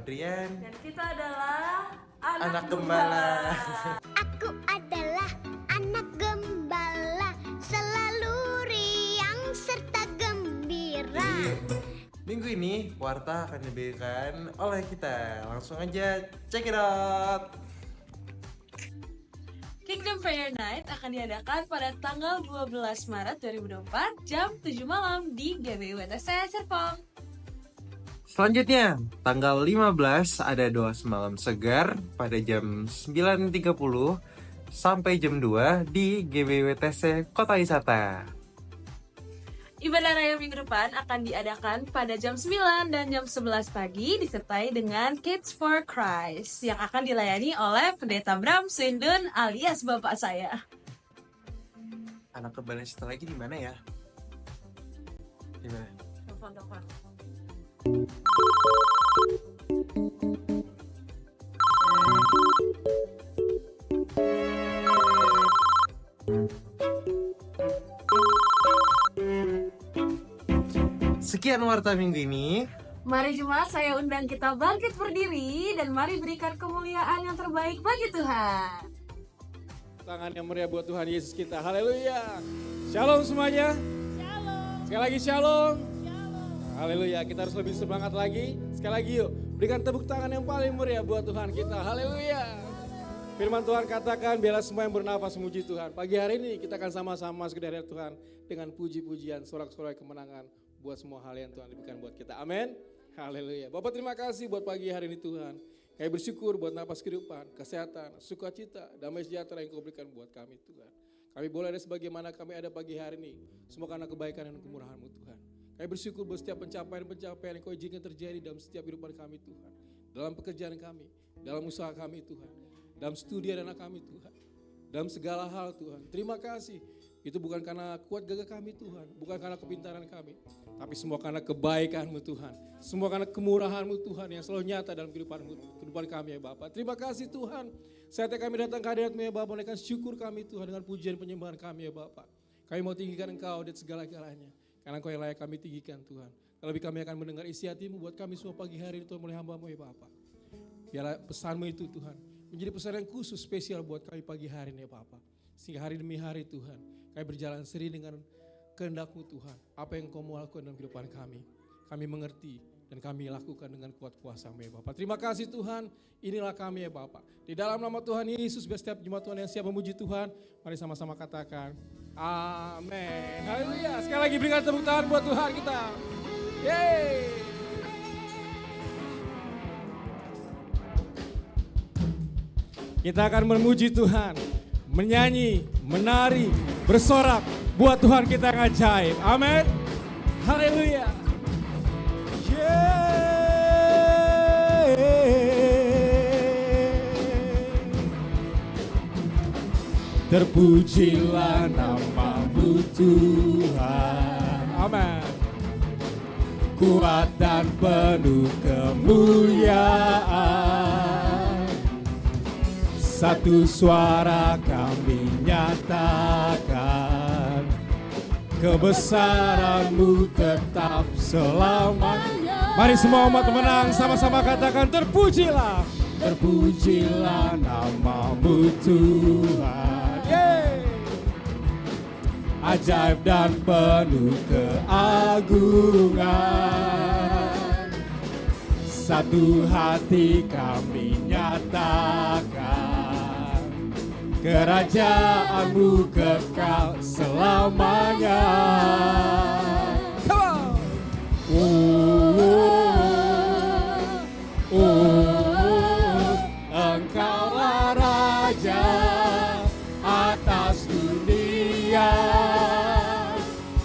Adrian. Dan kita adalah Anak Gembala. Aku adalah anak gembala, selalu riang serta gembira. Minggu ini Warta akan diberikan oleh kita. Langsung aja check it out. Kingdom Prayer Night akan diadakan pada tanggal 12 Maret 2024 jam 7 malam di GBI-WTC Serpong. Selanjutnya, tanggal 15 ada doa semalam segar pada jam 9.30 sampai jam 2 di GBI-WTC Kota Wisata. Ibadah Raya minggu depan akan diadakan pada jam 9 dan jam 11 pagi disertai dengan Kids for Christ yang akan dilayani oleh Pendeta Bram Swindun alias bapak saya. Anak Gembala setelah lagi di mana ya? Di mana? Telepon. Sekian Warta minggu ini. Mari jemaat saya undang kita bangkit berdiri dan mari berikan kemuliaan yang terbaik bagi Tuhan. Tangan yang meriah buat Tuhan Yesus kita. Haleluya. Shalom semuanya. Shalom. Sekali lagi shalom. Haleluya. Kita harus lebih semangat lagi. Sekali lagi yuk. Berikan tepuk tangan yang paling meriah buat Tuhan kita. Haleluya. Firman Tuhan katakan biarlah semua yang bernafas memuji Tuhan. Pagi hari ini kita akan sama-sama masuk ke hadirat Tuhan dengan puji-pujian, sorak-sorai kemenangan buat semua hal yang Tuhan berikan buat kita. Amin. Haleluya. Bapak terima kasih buat pagi hari ini Tuhan. Kami bersyukur buat napas kehidupan, kesehatan, sukacita, damai sejahtera yang Kau berikan buat kami Tuhan. Kami boleh ada sebagaimana kami ada pagi hari ini. Semua karena kebaikan dan kemurahan-Mu Tuhan. Kami bersyukur buat setiap pencapaian-pencapaian yang Kau izinkan terjadi dalam setiap kehidupan kami Tuhan. Dalam pekerjaan kami, dalam usaha kami Tuhan. Dalam studi anak kami Tuhan. Dalam segala hal Tuhan. Terima kasih. Itu bukan karena kuat gagah kami Tuhan. Bukan karena kepintaran kami. Tapi semua karena kebaikan-Mu Tuhan. Semua karena kemurahan-Mu Tuhan yang selalu nyata dalam kehidupan kami ya Bapak. Terima kasih Tuhan. Saatnya kami datang ke hadirat-Mu ya Bapak. Menaikkan syukur kami Tuhan dengan pujian penyembahan kami ya Bapak. Kami mau tinggikan Engkau di segala-galanya. Karena Engkau yang layak kami tinggikan Tuhan. Terlebih kami akan mendengar isi hati-Mu buat kami semua pagi hari ini Tuhan mulai hamba-Mu ya Bapak. Biarlah pesan-Mu itu Tuhan menjadi pesan yang khusus spesial buat kami pagi hari ini ya Bapak. Sehingga hari demi hari Tuhan kami berjalan seri dengan kehendak-Mu Tuhan. Apa yang Kau mau lakukan dalam kehidupan kami. Kami mengerti dan kami lakukan dengan kuat kuasa-Mu ya Bapak. Terima kasih Tuhan. Inilah kami ya Bapak. Di dalam nama Tuhan Yesus, biar setiap jemaat Tuhan yang siap memuji Tuhan. Mari sama-sama katakan amin. Haleluya. Sekali lagi berikan tepuk tangan buat Tuhan kita. Yeay. Kita akan memuji Tuhan. Menyanyi, menari, bersorak buat Tuhan kita yang ajaib. Amin. Haleluya. Terpujilah nama-Mu Tuhan. Amin. Kuat dan penuh kemuliaan. Satu suara kami nyatakan, kebesaran-Mu tetap selamanya. Mari semua umat menang sama-sama katakan terpujilah. Terpujilah nama-Mu Tuhan. Yeay. Ajaib dan penuh keagungan. Satu hati kami nyatakan, kerajaan-Mu kekal selamanya. Come on. Engkaulah Raja atas dunia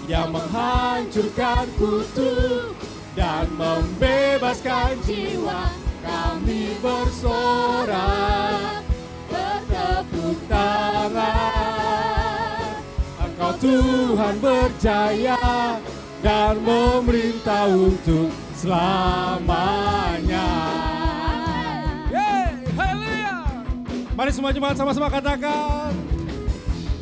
yang menghancurkan kutuk dan membebaskan jiwa. Kami bersorak, bertepuk tangan. Engkau Tuhan berjaya dan memerintah untuk selamanya. Yeay, haleluya. Mari semua jemaat sama-sama katakan,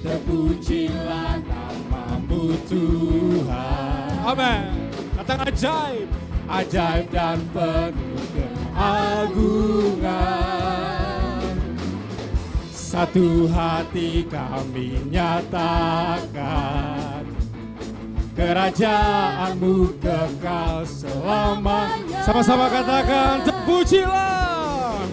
terpujilah nama-Mu Tuhan. Amin. Katakan ajaib, ajaib dan penuh keagungan. keagungan. Satu hati kami nyatakan, kerajaan-Mu kekal selamanya. Sama-sama katakan, terpujilah,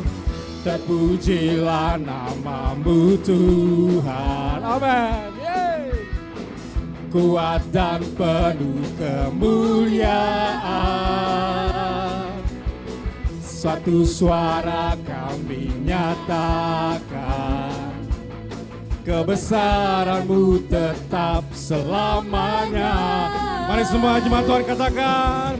terpujilah nama-Mu Tuhan. Amin. Kuat dan penuh kemuliaan, suatu suara kami nyatakan, kebesaran-Mu tetap selamanya. Mari semua jemaat Tuhan katakan,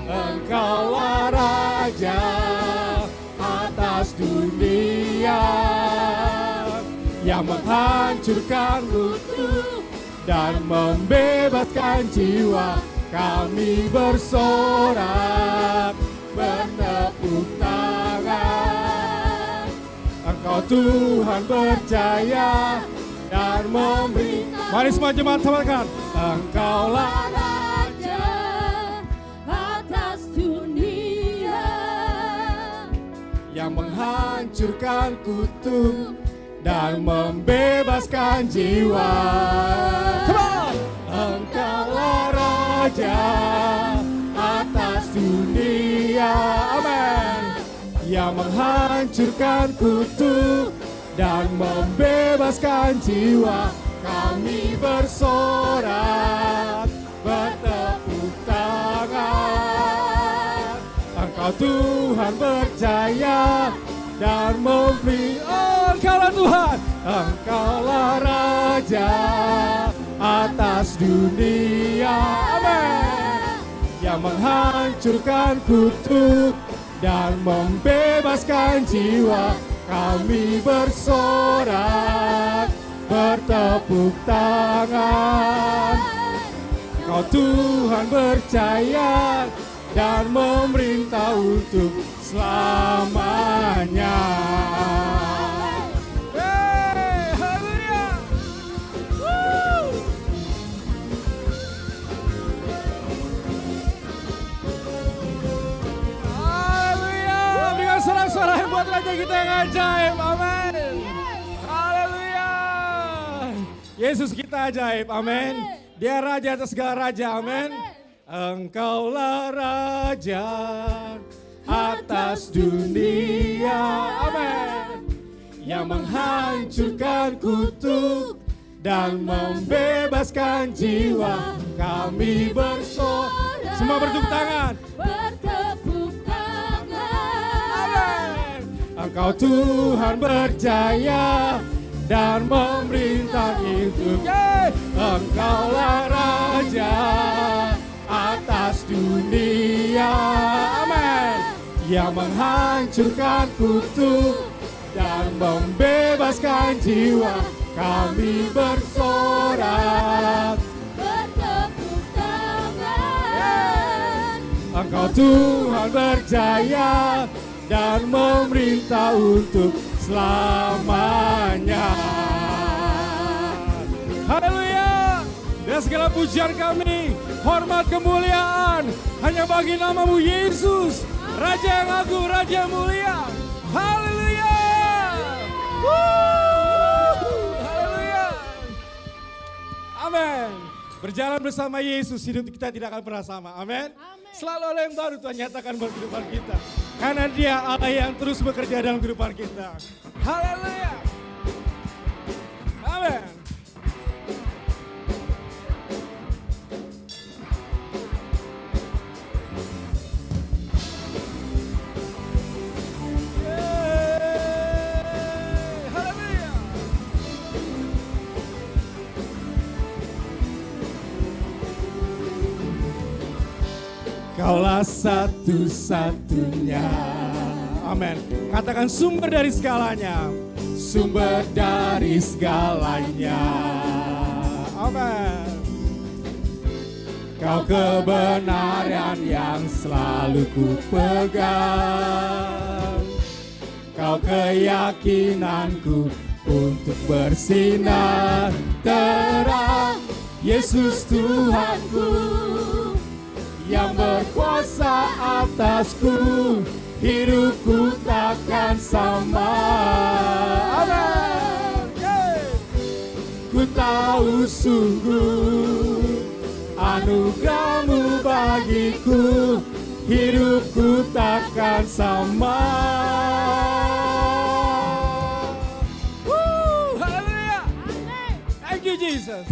Engkaulah Raja atas dunia, yang menghancurkan musuh dan membebaskan jiwa. Kami bersorak, bertepuk tangan. Engkau Tuhan berjaya dan memberi. Mari semua jemaat samakan. Engkaulah Raja atas dunia, yang menghancurkan kutuk dan membebaskan jiwa. Engkaulah Raja atas dunia, amin, yang menghancurkan kutuk dan membebaskan jiwa. Kami bersorak, bertepuk tangan. Engkau Tuhan berjaya dan memberi. Engkaulah Tuhan, Engkaulah Raja atas dunia, amin, yang menghancurkan kutuk dan membebaskan jiwa. Kami bersorak, bertepuk tangan. Engkau Tuhan berjaya dan memerintah untuk selamanya. Haleluya. Berikan sorak-sorak yang buat Raja kita yang ajaib. Amin. Haleluya. Yesus kita ajaib. Amin. Dia Raja atas segala raja. Amin. Engkaulah Raja atas dunia, amin, yang menghancurkan kutuk dan membebaskan jiwa. Kami bersorak, semua bertepuk tangan, bertepuk tangan. amin. Engkau Tuhan berjaya dan memerintah hidup. Engkaulah Raja atas dunia, amin, yang menghancurkan kutuk dan membebaskan jiwa. Kami bersorak, Bertepuk tangan. Engkau Tuhan berjaya dan memerintah untuk selamanya. Haleluya. Dan segala pujian kami, hormat kemuliaan hanya bagi nama-Mu Yesus, Raja yang agung, Raja yang mulia. Haleluya. Haleluya. Amin. Berjalan bersama Yesus, hidup kita tidak akan pernah sama. Amin. Selalu ada yang baru Tuhan nyatakan buat kehidupan kita. Karena Dia Allah yang terus bekerja dalam kehidupan kita. Haleluya. Amin. Haleluya. Kaulah satu-satunya. Amin. Katakan sumber dari segalanya. Sumber dari segalanya. Amin. Kau kebenaran yang selalu ku pegang. Kau keyakinanku untuk bersinar terang. Yesus Tuhanku, yang berkuasa atasku, hidupku takkan sama. Amin. Ku tahu sungguh anugerahmu bagiku, hidupku takkan sama. Haleluya. Thank you Jesus.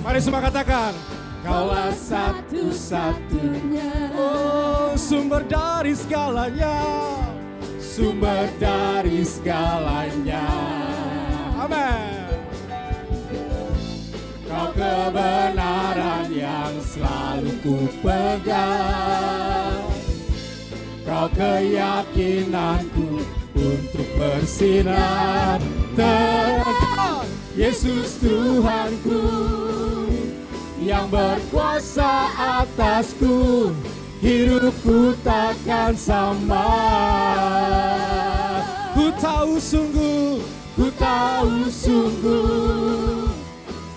Mari semua katakan, Kaulah satu-satunya, oh sumber dari segalanya, sumber dari segalanya. Amin. Kau kebenaran yang selalu ku pegang, Kau keyakinanku untuk bersinar terang. Yesus Tuhanku, yang berkuasa atasku, hidupku takkan sama. Ku tahu sungguh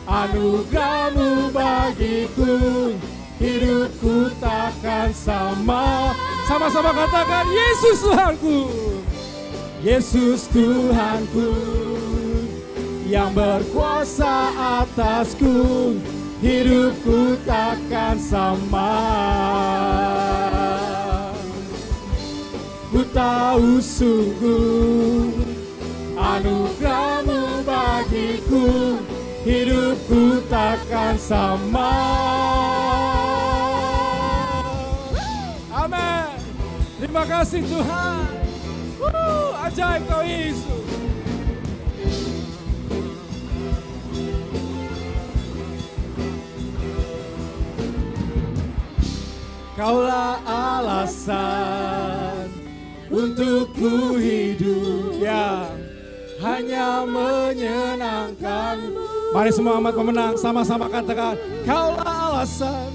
anugerahmu bagiku, hidupku takkan sama. Sama-sama katakan, Yesus Tuhanku, Yesus Tuhanku, yang berkuasa atasku, hidupku takkan sama. Ku tahu sungguh anugerahmu bagiku, hidupku takkan sama. Amin. Terima kasih Tuhan. Ajaib Kau Yesus. Kaulah alasan untuk ku hidup yang hanya menyenangkan-Mu. Mari semua amat pemenang sama-sama katakan, Kaulah alasan,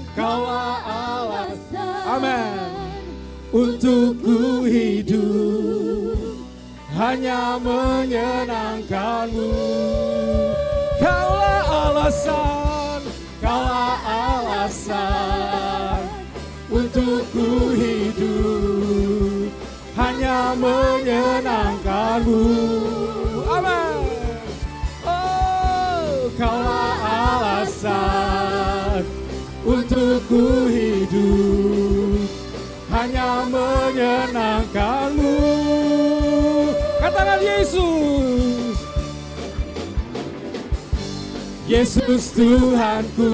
amin, untuk ku hidup hanya menyenangkan-Mu. Kaulah alasan untuk ku hidup hanya menyenangkan-Mu. Amin. Oh, Kaulah alasan untuk ku hidup hanya menyenangkan-Mu. Katakan Yesus. Yesus Tuhanku,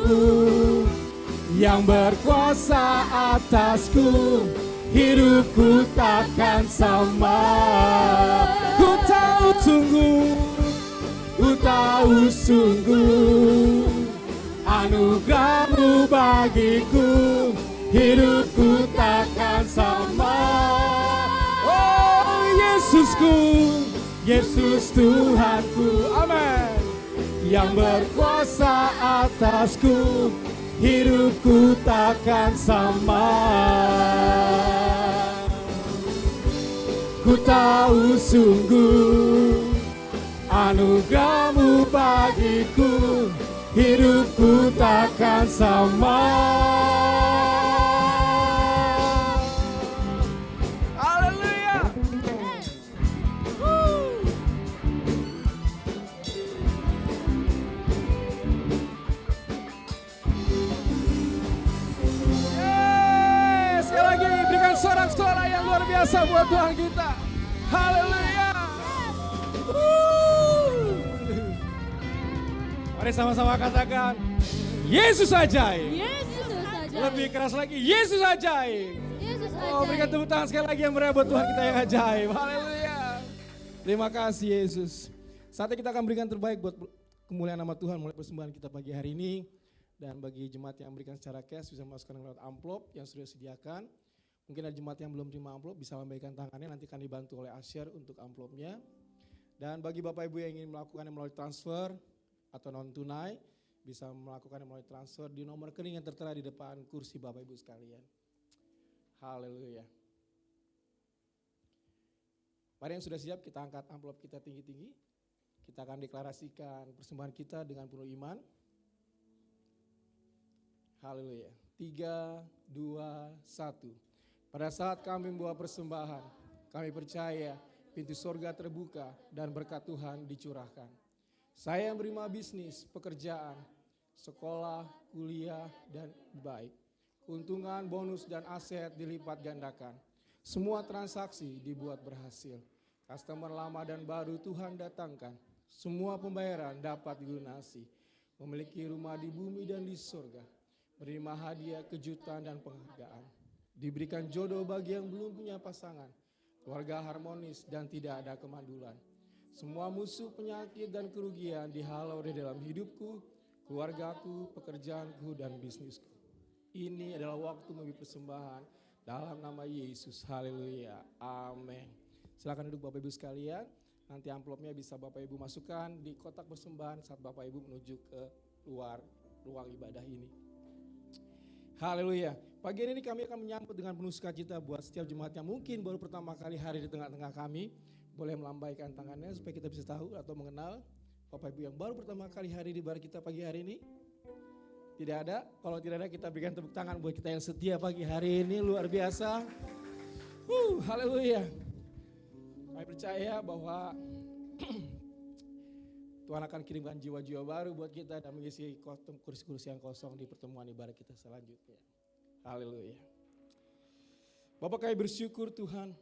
yang berkuasa atasku, hidupku takkan sama. Ku tahu sungguh anugerahmu bagiku, hidupku takkan sama. Oh Yesusku, Yesus Tuhanku, amin, yang berkuasa atasku, hidupku takkan sama. Ku tahu sungguh anugerahmu bagiku, hidupku takkan sama. Haleluya. Sekali lagi berikan sorak-sorai yang luar biasa buat Tuhan kita. Haleluya. Mari sama-sama katakan, Yesus ajaib. Yesus ajaib. Lebih keras lagi, Yesus ajaib. Yesus Oh, berikan ajaib. tepuk tangan sekali lagi yang meriah buat Tuhan kita yang ajaib. Haleluya. Terima kasih Yesus. Saatnya kita akan berikan terbaik buat kemuliaan nama Tuhan mulai persembahan kita pagi hari ini. Dan bagi jemaat yang memberikan secara cash bisa masukkan lewat amplop yang sudah disediakan. Mungkin ada jemaat yang belum terima amplop bisa lambaikan tangannya, nanti akan dibantu oleh Asher untuk amplopnya. Dan bagi Bapak Ibu yang ingin melakukannya melalui transfer atau non tunai, bisa melakukannya melalui transfer di nomor rekening yang tertera di depan kursi Bapak Ibu sekalian. Haleluya. Mari yang sudah siap kita angkat amplop kita tinggi-tinggi. Kita akan deklarasikan persembahan kita dengan penuh iman. Haleluya. 3, 2, 1. Pada saat kami membawa persembahan, kami percaya pintu sorga terbuka dan berkat Tuhan dicurahkan. Saya yang bernama bisnis, pekerjaan, sekolah, kuliah, dan baik. Keuntungan, bonus, dan aset dilipat gandakan. Semua transaksi dibuat berhasil. Customer lama dan baru Tuhan datangkan. Semua pembayaran dapat dilunasi. Memiliki rumah di bumi dan di surga. Menerima hadiah, kejutan, dan penghargaan. Diberikan jodoh bagi yang belum punya pasangan. Keluarga harmonis dan tidak ada kemandulan. Semua musuh, penyakit, dan kerugian dihalau di dalam hidupku, keluargaku, pekerjaanku, dan bisnisku. Ini adalah waktu memberi persembahan dalam nama Yesus. Haleluya. Amin. Silakan duduk Bapak Ibu sekalian. Nanti amplopnya bisa Bapak Ibu masukkan di kotak persembahan saat Bapak Ibu menuju ke luar ruang ibadah ini. Haleluya. Pagi ini kami akan menyambut dengan penuh sukacita buat setiap jemaat yang mungkin baru pertama kali hadir di tengah-tengah kami. Boleh melambaikan tangannya supaya kita bisa tahu atau mengenal Bapak Ibu yang baru pertama kali hadir di bar kita pagi hari ini. Tidak ada? Kalau tidak ada kita berikan tepuk tangan buat kita yang setia pagi hari ini, luar biasa. Haleluya. Kami percaya bahwa Tuhan akan kirimkan jiwa-jiwa baru buat kita dan mengisi kursi-kursi yang kosong di pertemuan ibadah kita selanjutnya. Haleluya. Bapak kami bersyukur Tuhan,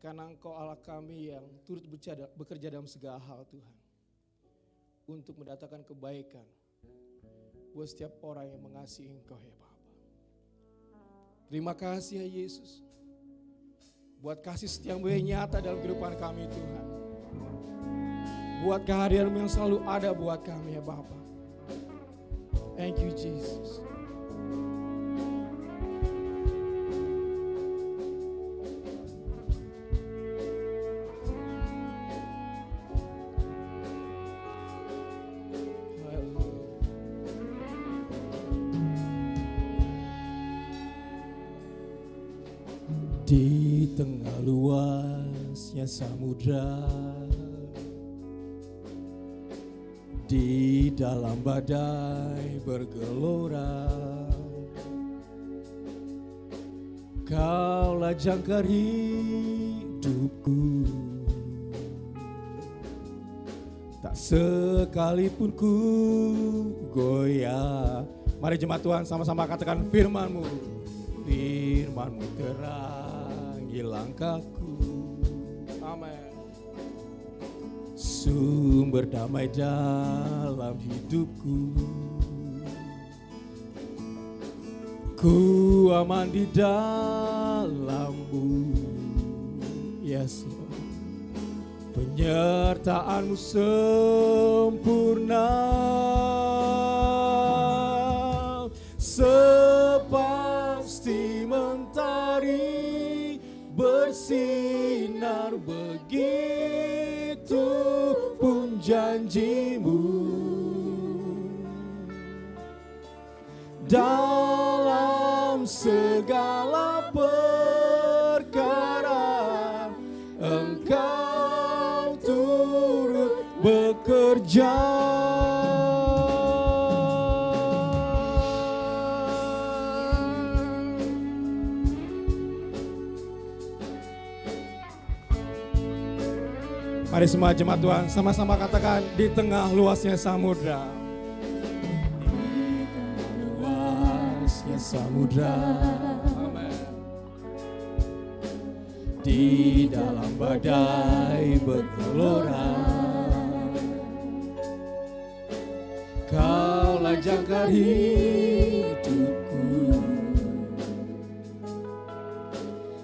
karena Engkau Allah kami yang turut bekerja dalam segala hal Tuhan. Untuk mendatangkan kebaikan buat setiap orang yang mengasihi Engkau ya Bapa. Terima kasih ya Yesus. Buat kasih setiamu yang nyata dalam kehidupan kami Tuhan. Buat kehadiran-Mu yang selalu ada buat kami ya Bapa. Thank you Jesus. Di tengah luasnya samudra, di dalam badai bergelora, Kaulah jangkar hidupku. Tak sekalipun ku goyah. Mari jemaat Tuhan sama-sama katakan firman-Mu. Firman-Mu terangi langkahku. Amin. Sumber damai dalam hidupku. Ku aman di dalam-Mu. Yes Lord. Penyertaan-Mu sempurna. Sepasti mentari bersinar, begitu pun janji-Mu. Dalam segala perkara Engkau turut bekerja. Mari semua jemaat Tuhan sama-sama katakan di tengah luasnya samudra. Di tengah luasnya samudra. Amen. Di dalam badai bergelora. Kaulah jangkar hidupku.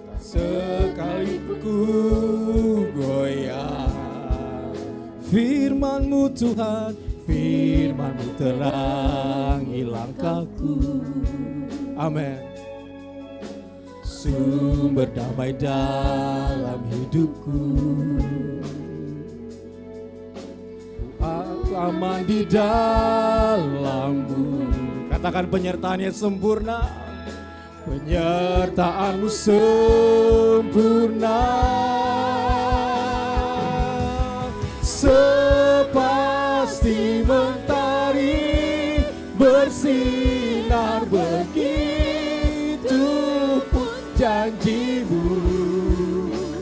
Tak sekalipun ku goyah. Firman-Mu Tuhan, firman-Mu terangi langkahku. Amin. Sumber damai dalam hidupku. Aku aman di dalam-Mu. Katakan penyertaan yang sempurna. penyertaan-Mu sempurna, sepasti mentari bersinar begitu pun janji-Mu.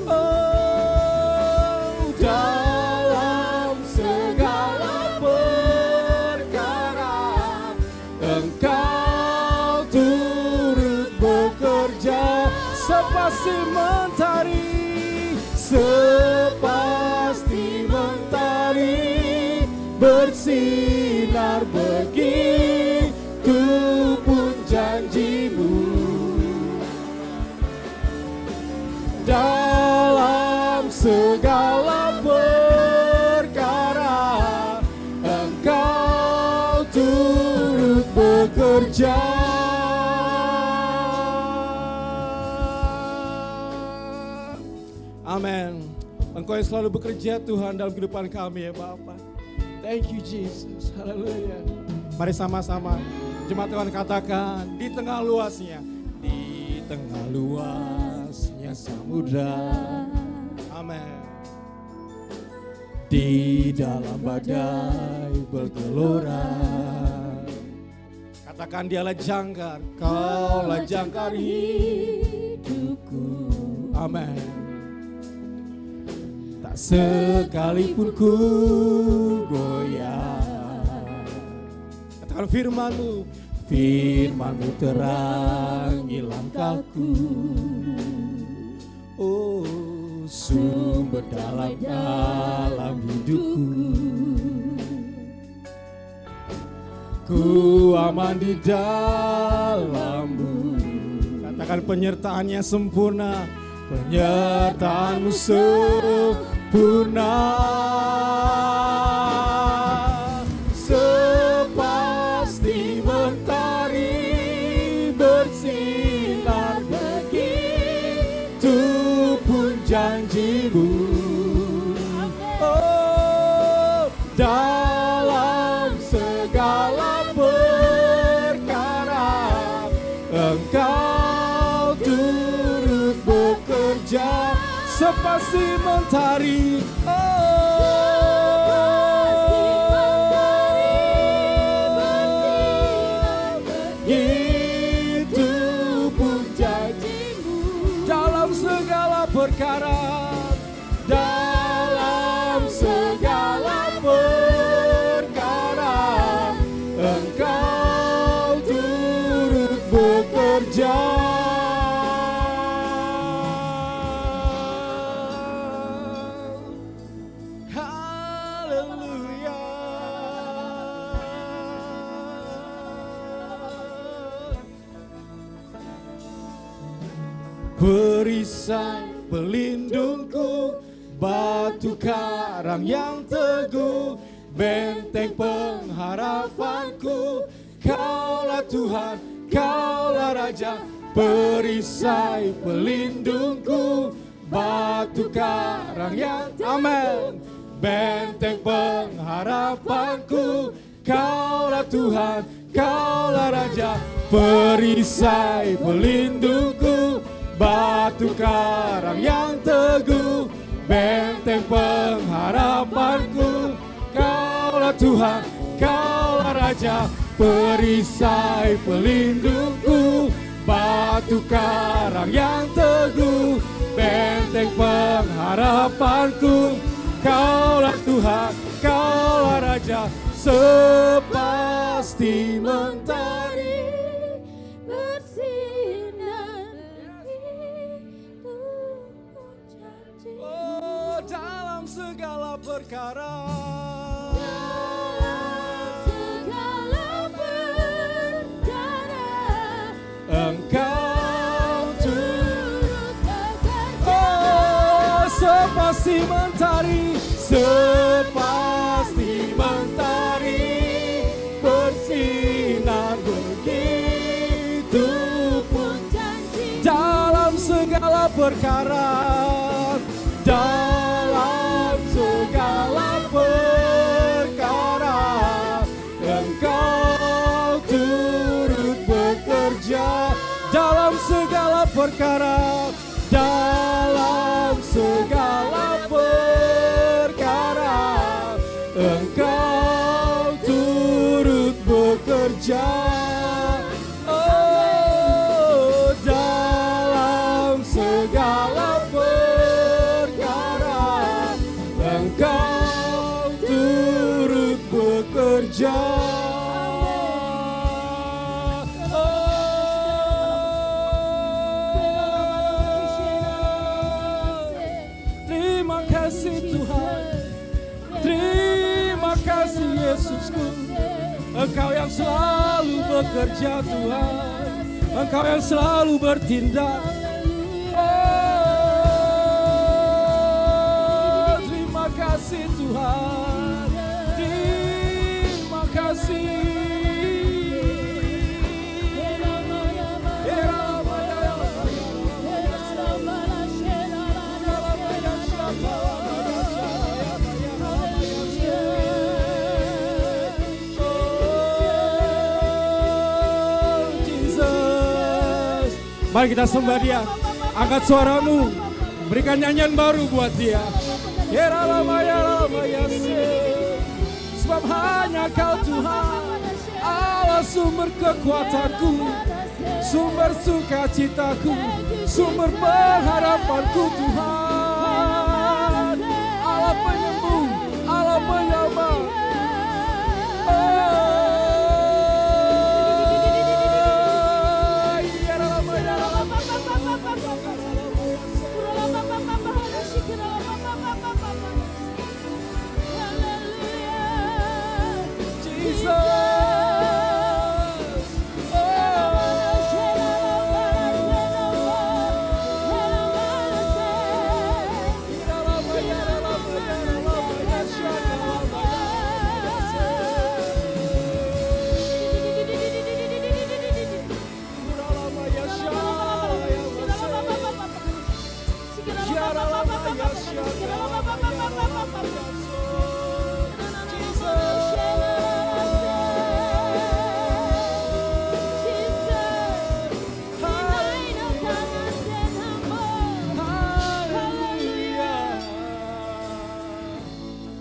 Oh, dalam segala perkara Engkau turut bekerja, sepasti mentari, sepasti mentari bersinar begitu pun janji-Mu. Dalam segala perkara Engkau turut bekerja. Amin. Engkau yang selalu bekerja Tuhan dalam kehidupan kami ya Bapa. Thank you Jesus. Haleluya. Mari sama-sama jemaat Tuhan katakan, di tengah luasnya samudra. Amin. Di dalam badai bergelora. Katakan dialah jangkar, Kaulah jangkar hidupku. Amin. Tak sekalipun ku goyah. Katakan firman-Mu, firman-Mu terangi langkahku. Oh, sumber dalam hidupku. Ku aman di dalam-Mu. Katakan penyertaan-Nya sempurna, penyertaan-Mu sempurna, sepasti mentari bersinar begitu pun janji-Mu. Oh, dalam segala perkara Engkau turut bekerja, sepasti mentari. Itu pun janji-Mu. Dalam segala perkara, dalam segala perkara Engkau turut bekerja. Haleluya. Perisai pelindungku, batu karang yang teguh, benteng pengharapanku. Kaulah Tuhan, Kaulah Raja, perisai pelindungku, batu karang yang amin, benteng pengharapanku. Kaulah Tuhan, Kaulah Raja, perisai pelindungku, batu karang yang teguh, benteng pengharapanku. Kaulah Tuhan, Kaulah Raja, perisai pelindungku, batu karang yang teguh, benteng pengharapanku. Kaulah Tuhan, Kaulah Raja, sepasti mentari bersinar begitu pun janji. Oh, dalam segala perkara, Engkau turut bekerja. Oh, sepasti mentari, sepasti mentari bersinar begitu pun janji. Dalam segala perkara, dalam segala perkara Engkau turut bekerja. Dalam perkara, dalam segala perkara, Engkau turut bekerja. Oh, dalam segala perkara, Engkau turut bekerja. Terima kasih Tuhan, terima kasih Yesusku. Engkau yang selalu bekerja Tuhan, Engkau yang selalu bertindak. Oh, terima kasih Tuhan, terima kasih. Mari kita sembah Dia. Angkat suaramu, berikan nyanyian baru buat Dia. Sebab hanya Kau Tuhan, Allah sumber kekuatanku, sumber sukacitaku, sumber pengharapanku Tuhan. Allah penyembuh, Allah penyelamat.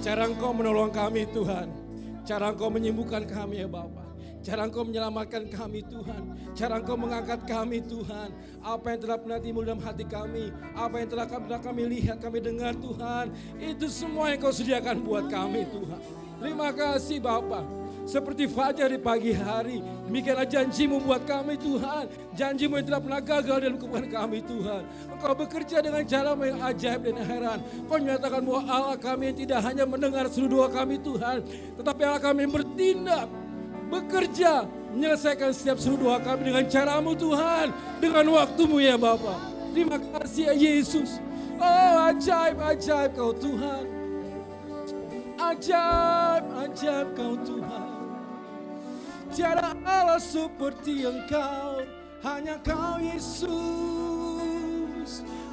Cara Engkau menolong kami Tuhan, cara Engkau menyembuhkan kami ya Bapa, cara Engkau menyelamatkan kami Tuhan, cara Engkau mengangkat kami Tuhan. Apa yang telah pernah timbul dalam hati kami, apa yang telah kami lihat, kami dengar Tuhan, itu semua yang Kau sediakan buat kami Tuhan. Terima kasih Bapa. Seperti fajar di pagi hari, demikianlah janji-Mu buat kami Tuhan. Janji-Mu yang tidak pernah gagal dalam kehidupan kami Tuhan. Engkau bekerja dengan cara yang ajaib dan heran. Kau menyatakan bahwa Allah kami yang tidak hanya mendengar seluruh doa kami Tuhan, tetapi Allah kami yang bertindak, bekerja, menyelesaikan setiap seluruh doa kami dengan cara-Mu Tuhan, dengan waktu-Mu ya Bapa. Terima kasih ya Yesus. Oh ajaib, ajaib Kau Tuhan. Ajaib, ajaib Kau Tuhan. Tiada Allah seperti Engkau, hanya Kau Yesus,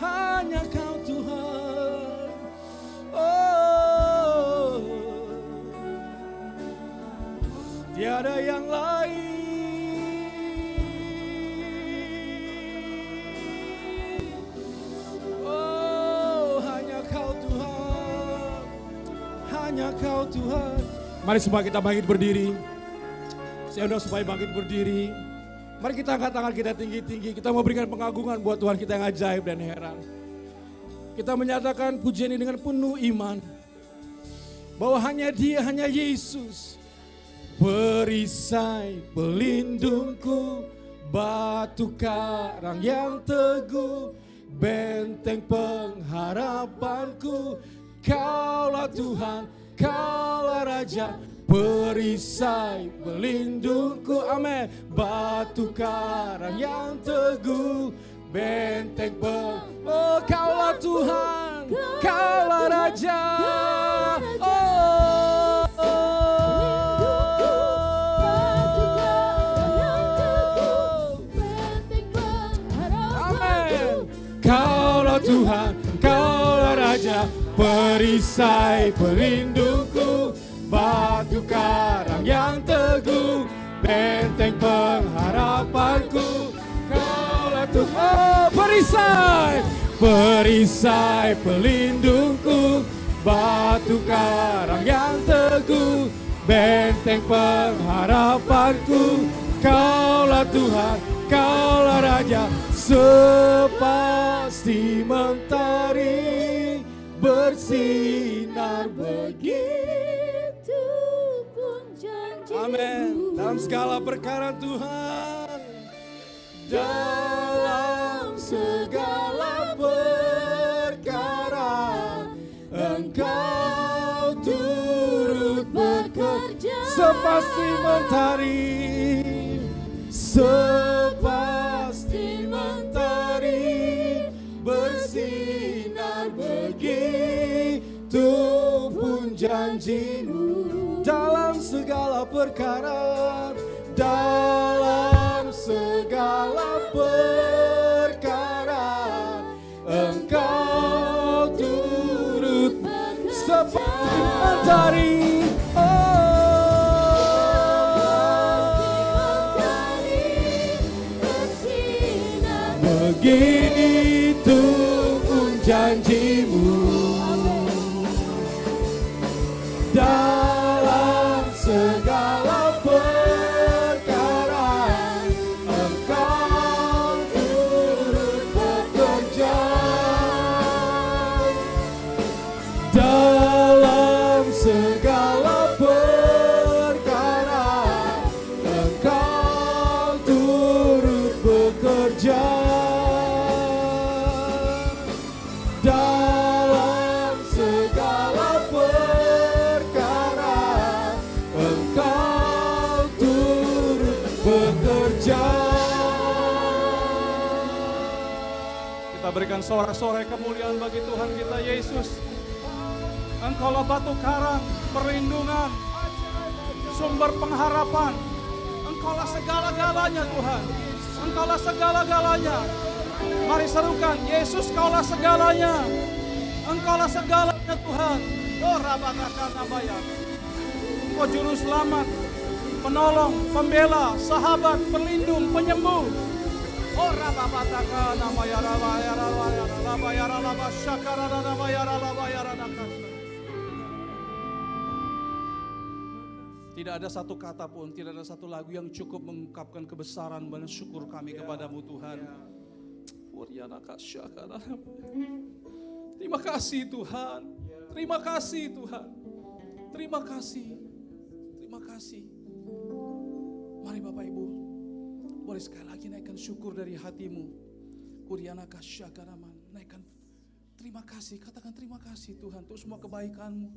hanya Kau Tuhan. Oh, tiada yang lain. Oh, hanya Kau Tuhan, hanya Kau Tuhan. Mari semua kita bangkit berdiri. Saya undang supaya bangkit berdiri. Mari kita angkat tangan kita tinggi-tinggi. Kita mau berikan pengagungan buat Tuhan kita yang ajaib dan heran. Kita menyatakan pujian ini dengan penuh iman. Bahwa hanya Dia, hanya Yesus. Perisai pelindungku, batu karang yang teguh, benteng pengharapanku. Kaulah Tuhan, Kaulah Raja. Perisai pelindungku, amin. Batu karang yang teguh, benteng oh Kaulah Tuhan, Kaulah Raja. Oh, amin. Kaulah Tuhan, Kaulah Raja. Perisai pelindungku, batu karang yang teguh, benteng pengharapanku. Kaulah Tuhan, oh perisai, perisai pelindungku, batu karang yang teguh, benteng pengharapanku. Kaulah Tuhan, Kaulah Raja, sepasti mentari bersinar begitu pun janjimu. Amin. Dalam segala perkara Tuhan, dalam segala perkara Engkau turut bekerja, sepasti mentari, sepasti mentari bersinar begitu pun janjimu. Dalam segala perkara, dalam segala perkara Engkau turut seperti mentari. Begitu pun janjimu. Dalam segala perkara Engkau turut bekerja. Dalam segala perkara Engkau turut bekerja. Dalam segala perkara Engkau turut bekerja. Kita berikan sorak-sorai kemuliaan bagi Tuhan kita Yesus. Engkaulah batu karang, perlindungan, sumber pengharapan. Engkaulah segala-galanya Tuhan. Engkaulah segala-galanya. Mari serukan, Yesus Kaulah segalanya. Engkaulah segalanya Tuhan. Oh Rabakakana Bayar. Engkau juru selamat, penolong, pembela, sahabat, pelindung, penyembuh. Oh Rabakakana Bayar. Tidak ada satu kata pun, tidak ada satu lagu yang cukup mengungkapkan kebesaran dan syukur kami kepadamu Tuhan. Terima kasih Tuhan. Terima kasih Tuhan. Terima kasih. Terima kasih. Mari Bapak Ibu, boleh sekali lagi naikkan syukur dari hatimu. Naikkan terima kasih. Katakan terima kasih Tuhan untuk semua kebaikan-Mu.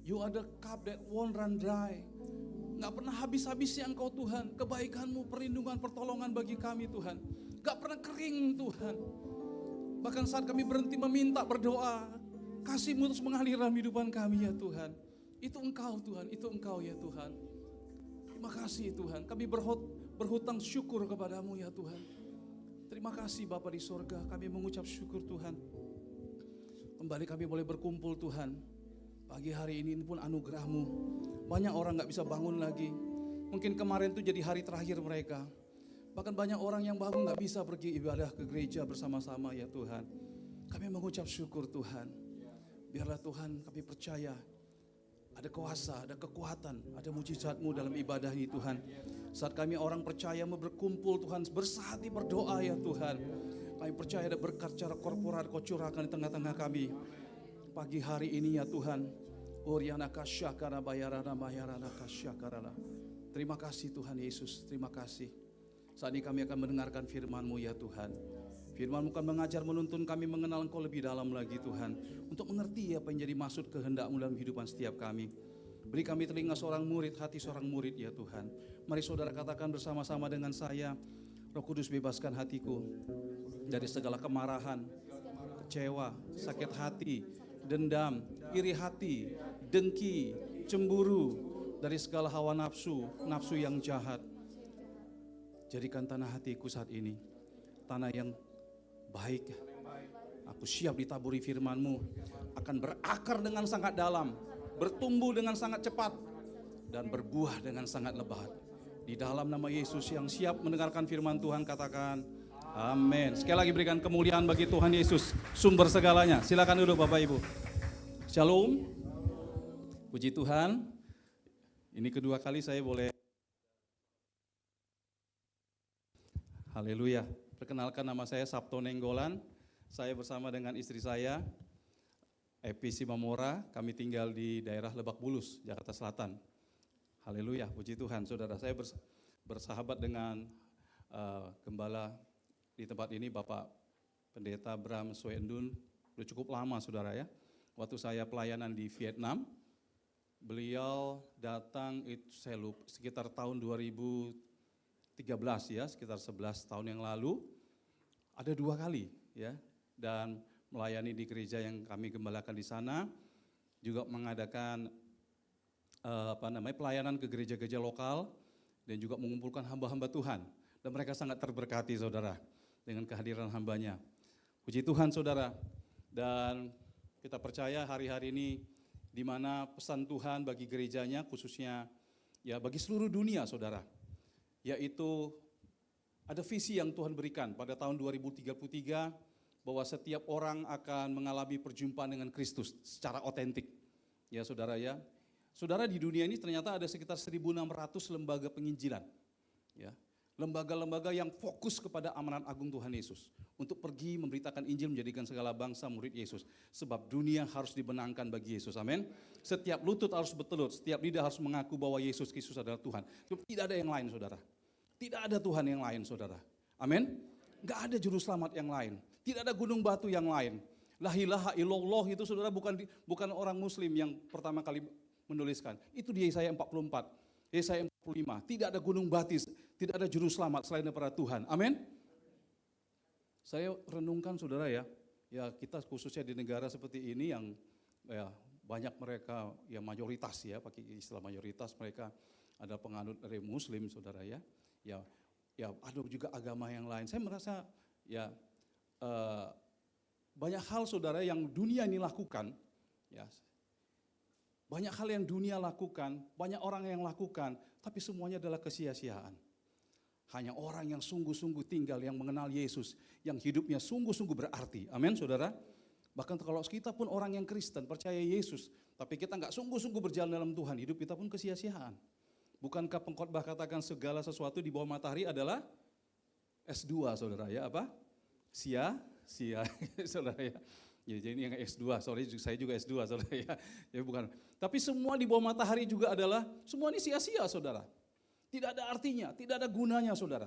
You are the cup that won't run dry. Gak pernah habis-habisnya Engkau Tuhan. Kebaikan-Mu, perlindungan, pertolongan bagi kami Tuhan. Gak pernah kering Tuhan. Bahkan saat kami berhenti meminta, berdoa, kasih-Mu terus mengalir dalam kehidupan kami ya Tuhan. Itu Engkau Tuhan, itu Engkau ya Tuhan. Terima kasih Tuhan. Kami berhutang syukur kepadamu ya Tuhan. Terima kasih Bapa di sorga. Kami mengucap syukur Tuhan. Kembali kami boleh berkumpul Tuhan. Pagi hari ini pun anugerah-Mu. Banyak orang gak bisa bangun lagi. Mungkin kemarin itu jadi hari terakhir mereka. Bahkan banyak orang yang bangun gak bisa pergi ibadah ke gereja bersama-sama ya Tuhan. Kami mengucap syukur Tuhan. Biarlah Tuhan kami percaya ada kuasa, ada kekuatan, ada mujizat-Mu dalam ibadah ini Tuhan. Saat kami orang percaya berkumpul Tuhan, bersehati berdoa ya Tuhan. Kami percaya ada berkat secara korporat Kau curahkan di tengah-tengah kami. Pagi hari ini ya Tuhan. Terima kasih Tuhan Yesus, terima kasih. Saat ini kami akan mendengarkan firman-Mu ya Tuhan. Firman-Mu akan mengajar, menuntun kami mengenal Engkau lebih dalam lagi Tuhan. Untuk mengerti apa yang jadi maksud kehendak-Mu dalam kehidupan setiap kami. Beri kami telinga seorang murid, hati seorang murid ya Tuhan. Mari saudara katakan bersama-sama dengan saya. Roh Kudus bebaskan hatiku dari segala kemarahan, kecewa, sakit hati, dendam, iri hati, dengki, cemburu, dari segala hawa nafsu, nafsu yang jahat. Jadikan tanah hatiku saat ini tanah yang baik. Aku siap ditaburi firman-Mu, akan berakar dengan sangat dalam, bertumbuh dengan sangat cepat, dan berbuah dengan sangat lebat. Di dalam nama Yesus yang siap mendengarkan firman Tuhan katakan Amin. Sekali lagi berikan kemuliaan bagi Tuhan Yesus, sumber segalanya. Silakan duduk Bapak Ibu. Shalom. Puji Tuhan. Ini kedua kali saya boleh. Haleluya. Perkenalkan, nama saya Sabto Nenggolan. Saya bersama dengan istri saya, Epi Simamora. Kami tinggal di daerah Lebak Bulus, Jakarta Selatan. Haleluya, puji Tuhan. Saudara, saya bersahabat dengan gembala di tempat ini, Bapak Pendeta Bram Swendun. Udah cukup lama, saudara ya. Waktu saya pelayanan di Vietnam, beliau datang itu saya lupa, sekitar tahun 2013 ya, sekitar 11 tahun yang lalu. Ada 2 kali ya, dan melayani di gereja yang kami gembalakan di sana, juga mengadakan pelayanan ke gereja-gereja lokal dan juga mengumpulkan hamba-hamba Tuhan. Dan mereka sangat terberkati, saudara, dengan kehadiran hambanya. Puji Tuhan, saudara. Dan kita percaya hari-hari ini di mana pesan Tuhan bagi gerejanya, khususnya ya bagi seluruh dunia, saudara, yaitu ada visi yang Tuhan berikan pada tahun 2033 bahwa setiap orang akan mengalami perjumpaan dengan Kristus secara otentik. Ya, saudara ya. Saudara, di dunia ini ternyata ada sekitar 1.600 lembaga penginjilan. Ya. Lembaga-lembaga yang fokus kepada amanat agung Tuhan Yesus untuk pergi memberitakan Injil, menjadikan segala bangsa murid Yesus. Sebab dunia harus dibenangkan bagi Yesus, amin. Setiap lutut harus bertelut, setiap lidah harus mengaku bahwa Yesus Kristus adalah Tuhan. Tidak ada yang lain, saudara. Tidak ada Tuhan yang lain, saudara. Amin. Enggak ada juru selamat yang lain. Tidak ada gunung batu yang lain. La ilaha illallah itu, saudara, bukan orang muslim yang pertama kali menuliskan. Itu di Yesaya 44, Yesaya 45. Tidak ada gunung batis, tidak ada juru selamat selain daripada Tuhan. Amin. Saya renungkan, saudara ya, kita khususnya di negara seperti ini yang ya, banyak mereka yang mayoritas ya, pakai istilah mayoritas, mereka ada penganut dari muslim, saudara ya. Ya ada juga agama yang lain. Saya merasa ya banyak hal, saudara, yang dunia ini lakukan ya. Banyak hal yang dunia lakukan, banyak orang yang lakukan, tapi semuanya adalah kesia-siaan. Hanya orang yang sungguh-sungguh tinggal, yang mengenal Yesus, yang hidupnya sungguh-sungguh berarti. Amin, saudara. Bahkan kalau kita pun orang yang Kristen, percaya Yesus, tapi kita nggak sungguh-sungguh berjalan dalam Tuhan, hidup kita pun kesia-siaan. Bukankah pengkhotbah katakan segala sesuatu di bawah matahari adalah S2, saudara ya, apa? Sia-sia, saudara ya. Ya, jadi ini yang S2, sorry, saya juga S2, saudara ya. Ya bukan. Tapi semua di bawah matahari juga adalah, semua ini sia-sia, saudara. Tidak ada artinya, tidak ada gunanya, saudara.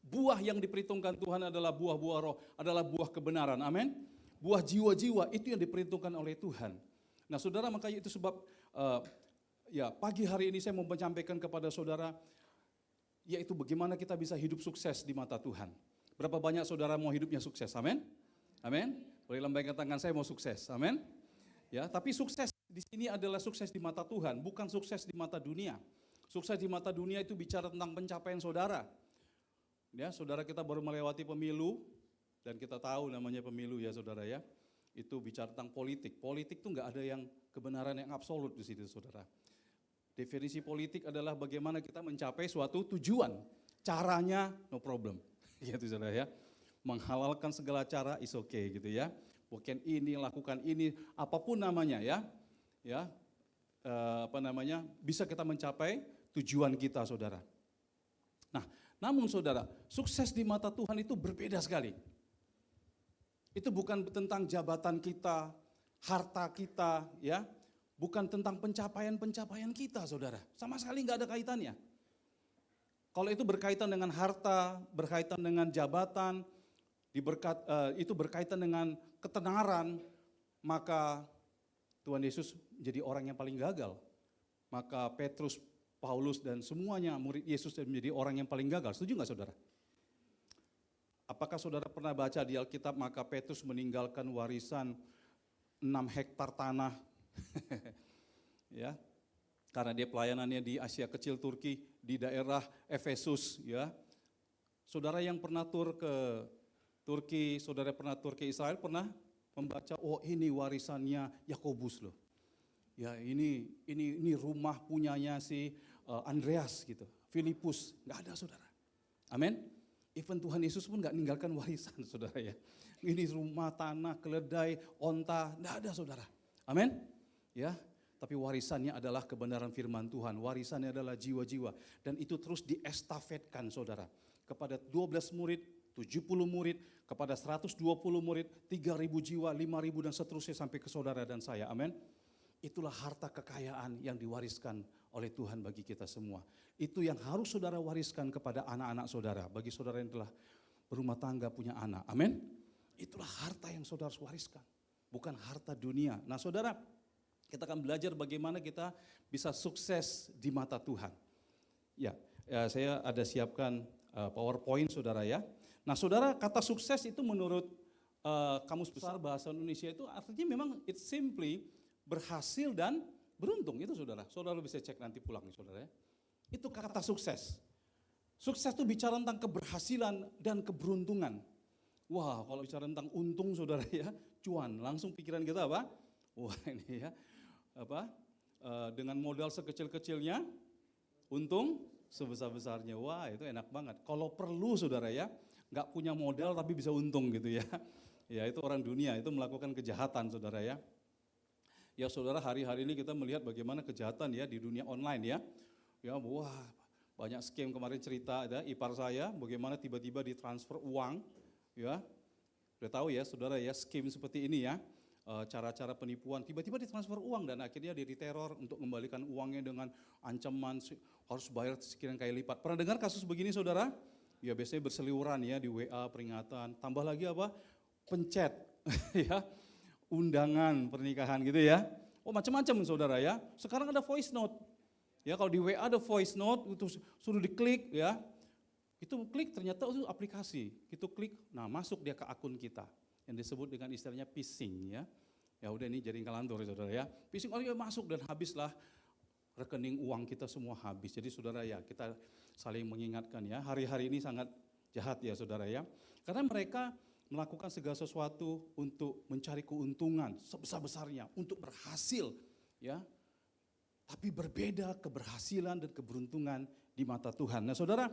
Buah yang diperhitungkan Tuhan adalah buah-buah roh, adalah buah kebenaran, amin. Buah jiwa-jiwa itu yang diperhitungkan oleh Tuhan. Nah, saudara, makanya itu sebab ya pagi hari ini saya mau menyampaikan kepada saudara, yaitu bagaimana kita bisa hidup sukses di mata Tuhan. Berapa banyak saudara mau hidupnya sukses, amin? Amin. Boleh lambaikan tangan, saya mau sukses, amin. Ya, tapi sukses di sini adalah sukses di mata Tuhan, bukan sukses di mata dunia. Sukses di mata dunia itu bicara tentang pencapaian saudara. Ya, saudara, kita baru melewati pemilu dan kita tahu namanya pemilu ya, saudara ya. Itu bicara tentang politik. Politik itu enggak ada yang kebenaran yang absolut di situ, saudara. Definisi politik adalah bagaimana kita mencapai suatu tujuan. Caranya no problem. Gitu, saudara ya. Menghalalkan segala cara is okay gitu ya. Bukan ini, lakukan ini, apapun namanya ya. Ya. Bisa kita mencapai tujuan kita, saudara. Nah, namun saudara, sukses di mata Tuhan itu berbeda sekali. Itu bukan tentang jabatan kita, harta kita, ya, bukan tentang pencapaian-pencapaian kita, saudara. Sama sekali nggak ada kaitannya. Kalau itu berkaitan dengan harta, berkaitan dengan jabatan, itu berkaitan dengan ketenaran, maka Tuhan Yesus menjadi orang yang paling gagal. Maka Petrus, Paulus dan semuanya murid Yesus menjadi orang yang paling gagal. Setuju nggak, saudara? Apakah saudara pernah baca di Alkitab, maka Petrus meninggalkan warisan 6 hektar tanah ya, karena dia pelayanannya di Asia Kecil Turki, di daerah Efesus ya. Saudara yang pernah tur ke Turki, saudara pernah tur ke Israel, pernah membaca, oh ini warisannya Yakobus loh. Ya ini rumah punyanya si Andreas gitu, Filipus, nggak ada, saudara. Amin. Even Tuhan Yesus pun gak ninggalkan warisan saudara ya. Ini rumah, tanah, keledai, onta, tidak ada saudara. Amin. Ya, tapi warisannya adalah kebenaran firman Tuhan. Warisannya adalah jiwa-jiwa. Dan itu terus diestafetkan saudara. Kepada 12 murid, 70 murid, kepada 120 murid, 3.000 jiwa, 5.000 dan seterusnya sampai ke saudara dan saya. Amin. Itulah harta kekayaan yang diwariskan oleh Tuhan bagi kita semua. Itu yang harus saudara wariskan kepada anak-anak saudara. Bagi saudara yang telah berumah tangga punya anak. Amin. Itulah harta yang saudara harus wariskan. Bukan harta dunia. Nah saudara, kita akan belajar bagaimana kita bisa sukses di mata Tuhan. Ya, saya ada siapkan PowerPoint saudara ya. Nah saudara, kata sukses itu menurut Kamus Besar Bahasa Indonesia itu artinya memang it's simply berhasil dan beruntung, itu saudara. Saudara bisa cek nanti pulang nih saudara ya. Itu kata sukses. Sukses itu bicara tentang keberhasilan dan keberuntungan. Wah, kalau bicara tentang untung saudara ya, cuan, langsung pikiran kita apa? Wah ini ya, dengan modal sekecil-kecilnya, untung sebesar-besarnya. Wah itu enak banget. Kalau perlu saudara ya, nggak punya modal tapi bisa untung gitu ya. Ya itu orang dunia, itu melakukan kejahatan saudara ya. Ya saudara, hari-hari ini kita melihat bagaimana kejahatan ya di dunia online ya. Ya wah, banyak scam kemarin cerita ada ipar saya bagaimana tiba-tiba ditransfer uang ya. Udah tahu ya saudara ya, scam seperti ini ya. Cara-cara penipuan, tiba-tiba ditransfer uang dan akhirnya dia diteror untuk mengembalikan uangnya dengan ancaman harus bayar sekian kali lipat. Pernah dengar kasus begini saudara? Ya biasanya berseliweran ya di WA peringatan, tambah lagi apa? Pencet ya. Undangan pernikahan gitu ya. Oh macam-macam saudara ya. Sekarang ada voice note. Ya kalau di WA ada voice note, itu suruh diklik ya. Itu klik ternyata itu aplikasi. Itu klik, nah masuk dia ke akun kita. Yang disebut dengan istilahnya phishing ya. Ya udah ini jaring kalantor ya saudara ya. Phishing orang masuk dan habislah rekening uang kita semua habis. Jadi saudara ya kita saling mengingatkan ya. Hari-hari ini sangat jahat ya saudara ya. Karena mereka melakukan segala sesuatu untuk mencari keuntungan sebesar-besarnya, untuk berhasil ya. Tapi berbeda keberhasilan dan keberuntungan di mata Tuhan. Nah saudara,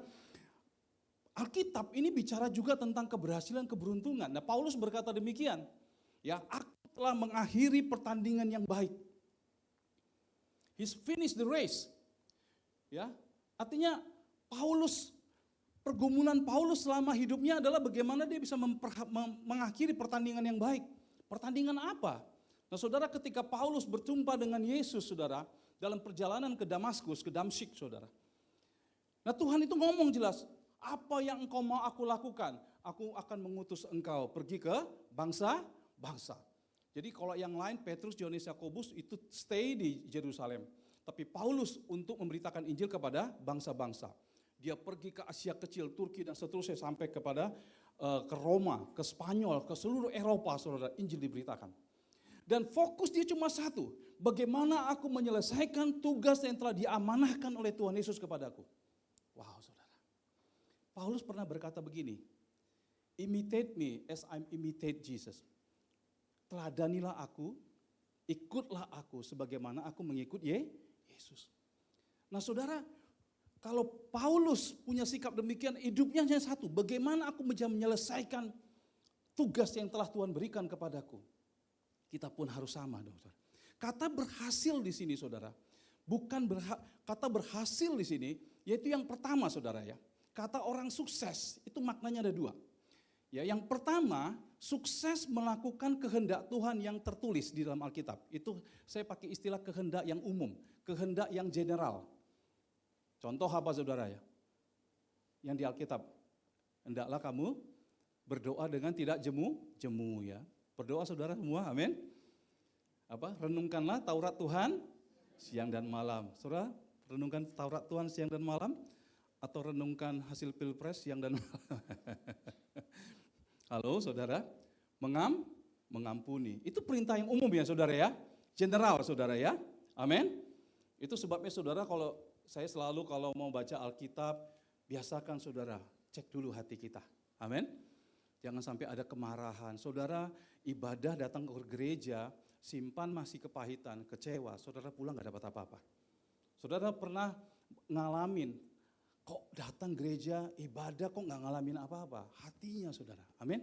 Alkitab ini bicara juga tentang keberhasilan, keberuntungan. Nah Paulus berkata demikian, ya aku telah mengakhiri pertandingan yang baik. He's finished the race. Ya, artinya pergumulan Paulus selama hidupnya adalah bagaimana dia bisa mengakhiri pertandingan yang baik. Pertandingan apa? Nah saudara, ketika Paulus berjumpa dengan Yesus saudara, dalam perjalanan ke Damaskus, ke Damsyik saudara. Nah Tuhan itu ngomong jelas, apa yang engkau mau aku lakukan? Aku akan mengutus engkau pergi ke bangsa-bangsa. Jadi kalau yang lain, Petrus, Yohanes, Yakobus itu stay di Yerusalem. Tapi Paulus untuk memberitakan Injil kepada bangsa-bangsa. Dia pergi ke Asia Kecil, Turki dan seterusnya sampai kepada ke Roma, ke Spanyol, ke seluruh Eropa saudara, Injil diberitakan. Dan fokus dia cuma satu, bagaimana aku menyelesaikan tugas yang telah diamanahkan oleh Tuhan Yesus kepadaku. Wow saudara, Paulus pernah berkata begini, imitate me as I imitate Jesus. Teladanilah aku, ikutlah aku sebagaimana aku mengikut Yesus. Nah saudara, kalau Paulus punya sikap demikian, hidupnya hanya satu, bagaimana aku bisa menyelesaikan tugas yang telah Tuhan berikan kepadaku. Kita pun harus sama, saudara. Kata berhasil di sini, saudara, bukan kata berhasil di sini, yaitu yang pertama, saudara ya. Kata orang sukses itu maknanya ada dua. Ya, yang pertama, sukses melakukan kehendak Tuhan yang tertulis di dalam Alkitab. Itu saya pakai istilah kehendak yang umum, kehendak yang general. Contoh apa saudara ya? Yang di Alkitab. Hendaklah kamu berdoa dengan tidak jemu ya. Berdoa saudara semua, amin. Renungkanlah Taurat Tuhan siang dan malam. Saudara, renungkan Taurat Tuhan siang dan malam atau renungkan hasil pilpres siang dan malam. Halo saudara, mengampuni. Itu perintah yang umum ya saudara ya. General saudara ya, amin. Itu sebabnya saudara saya selalu kalau mau baca Alkitab, biasakan saudara cek dulu hati kita. Amin. Jangan sampai ada kemarahan. Saudara ibadah datang ke gereja, simpan masih kepahitan, kecewa. Saudara pulang gak dapat apa-apa. Saudara pernah ngalamin, kok datang datang gereja, ibadah kok nggak ngalamin apa-apa. Hatinya saudara, amin.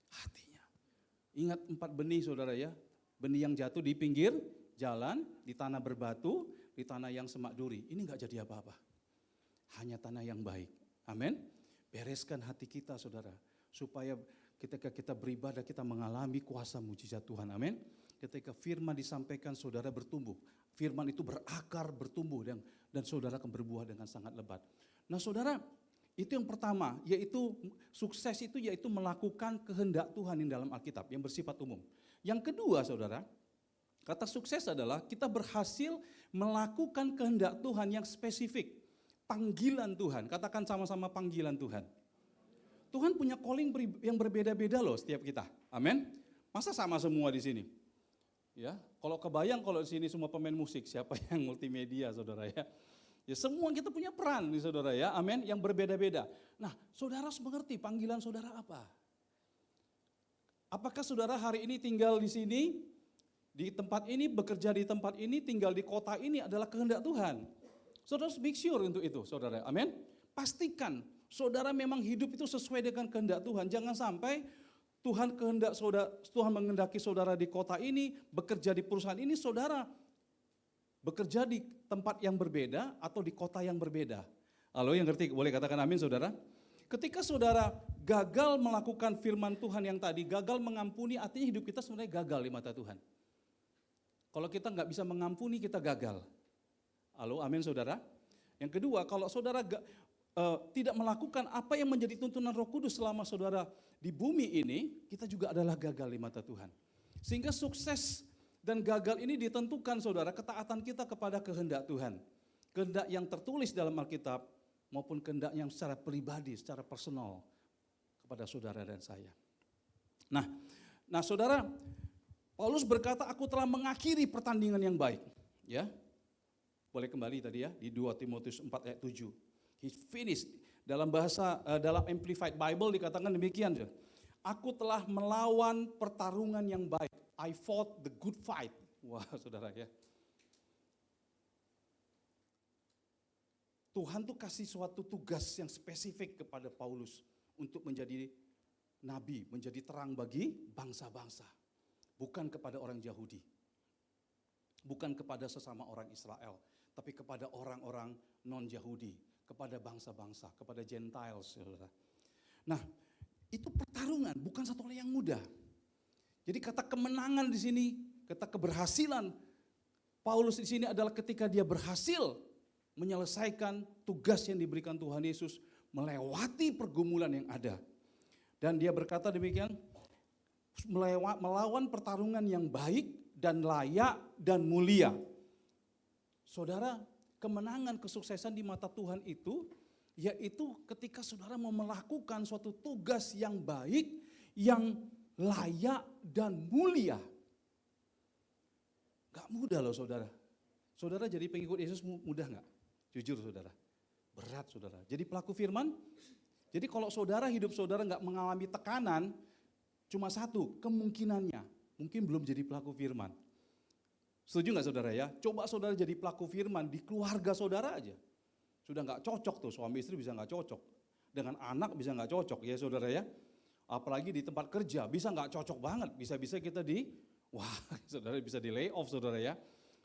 Hatinya. Ingat 4 benih saudara ya. Benih yang jatuh di pinggir jalan, di tanah berbatu, di tanah yang semak duri. Ini nggak jadi apa-apa. Hanya tanah yang baik. Amin. Bereskan hati kita saudara. Supaya ketika kita beribadah kita mengalami kuasa mujizat Tuhan. Amin. Ketika firman disampaikan saudara bertumbuh. Firman itu berakar, bertumbuh dan saudara akan berbuah dengan sangat lebat. Nah saudara, itu yang pertama, yaitu sukses itu yaitu melakukan kehendak Tuhan yang dalam Alkitab, yang bersifat umum. Yang kedua saudara, kata sukses adalah kita berhasil melakukan kehendak Tuhan yang spesifik. Panggilan Tuhan, katakan sama-sama panggilan Tuhan. Tuhan punya calling yang berbeda-beda loh setiap kita, amin. Masa sama semua di sini? Ya, kalau kebayang kalau di sini semua pemain musik, siapa yang multimedia saudara ya. Ya semua kita punya peran nih saudara ya, amin, yang berbeda-beda. Nah saudara harus mengerti panggilan saudara apa. Apakah saudara hari ini tinggal di sini, di tempat ini, bekerja di tempat ini, tinggal di kota ini adalah kehendak Tuhan. Saudara harus make sure untuk itu saudara, amin. Pastikan saudara memang hidup itu sesuai dengan kehendak Tuhan, jangan sampai Tuhan menghendaki saudara di kota ini, bekerja di perusahaan ini, saudara bekerja di tempat yang berbeda atau di kota yang berbeda. Halo yang ngerti boleh katakan amin saudara. Ketika saudara gagal melakukan firman Tuhan yang tadi, gagal mengampuni, artinya hidup kita sebenarnya gagal di mata Tuhan. Kalau kita nggak bisa mengampuni, kita gagal. Halo amin saudara. Yang kedua, kalau saudara tidak melakukan apa yang menjadi tuntunan Roh Kudus selama saudara di bumi ini, kita juga adalah gagal di mata Tuhan. Sehingga sukses dan gagal ini ditentukan saudara ketaatan kita kepada kehendak Tuhan. Kehendak yang tertulis dalam Alkitab maupun kehendak yang secara pribadi, secara personal kepada saudara dan saya. Nah saudara, Paulus berkata aku telah mengakhiri pertandingan yang baik. Ya, boleh kembali tadi ya di 2 Timotius 4 ayat 7. He finished. Dalam dalam Amplified Bible dikatakan demikian. Aku telah melawan pertarungan yang baik. I fought the good fight. Wah saudara ya. Tuhan tuh kasih suatu tugas yang spesifik kepada Paulus. Untuk menjadi nabi, menjadi terang bagi bangsa-bangsa. Bukan kepada orang Yahudi. Bukan kepada sesama orang Israel. Tapi kepada orang-orang non-Yahudi. Kepada bangsa-bangsa, kepada Gentiles, saudara. Nah, itu pertarungan, bukan satu hal yang mudah. Jadi kata kemenangan di sini, kata keberhasilan Paulus di sini adalah ketika dia berhasil menyelesaikan tugas yang diberikan Tuhan Yesus, melewati pergumulan yang ada. Dan dia berkata demikian, melawan pertarungan yang baik dan layak dan mulia. Saudara, kemenangan, kesuksesan di mata Tuhan itu, yaitu ketika saudara mau melakukan suatu tugas yang baik, yang layak dan mulia. Gak mudah loh saudara. Saudara jadi pengikut Yesus mudah gak? Jujur saudara. Berat saudara. Jadi pelaku firman, jadi kalau saudara hidup saudara gak mengalami tekanan, cuma satu, kemungkinannya. Mungkin belum jadi pelaku firman. Setuju gak saudara ya? Coba saudara jadi pelaku firman di keluarga saudara aja. Sudah gak cocok tuh, suami istri bisa gak cocok. Dengan anak bisa gak cocok ya saudara ya. Apalagi di tempat kerja bisa gak cocok banget. Bisa-bisa kita saudara bisa di lay off saudara ya.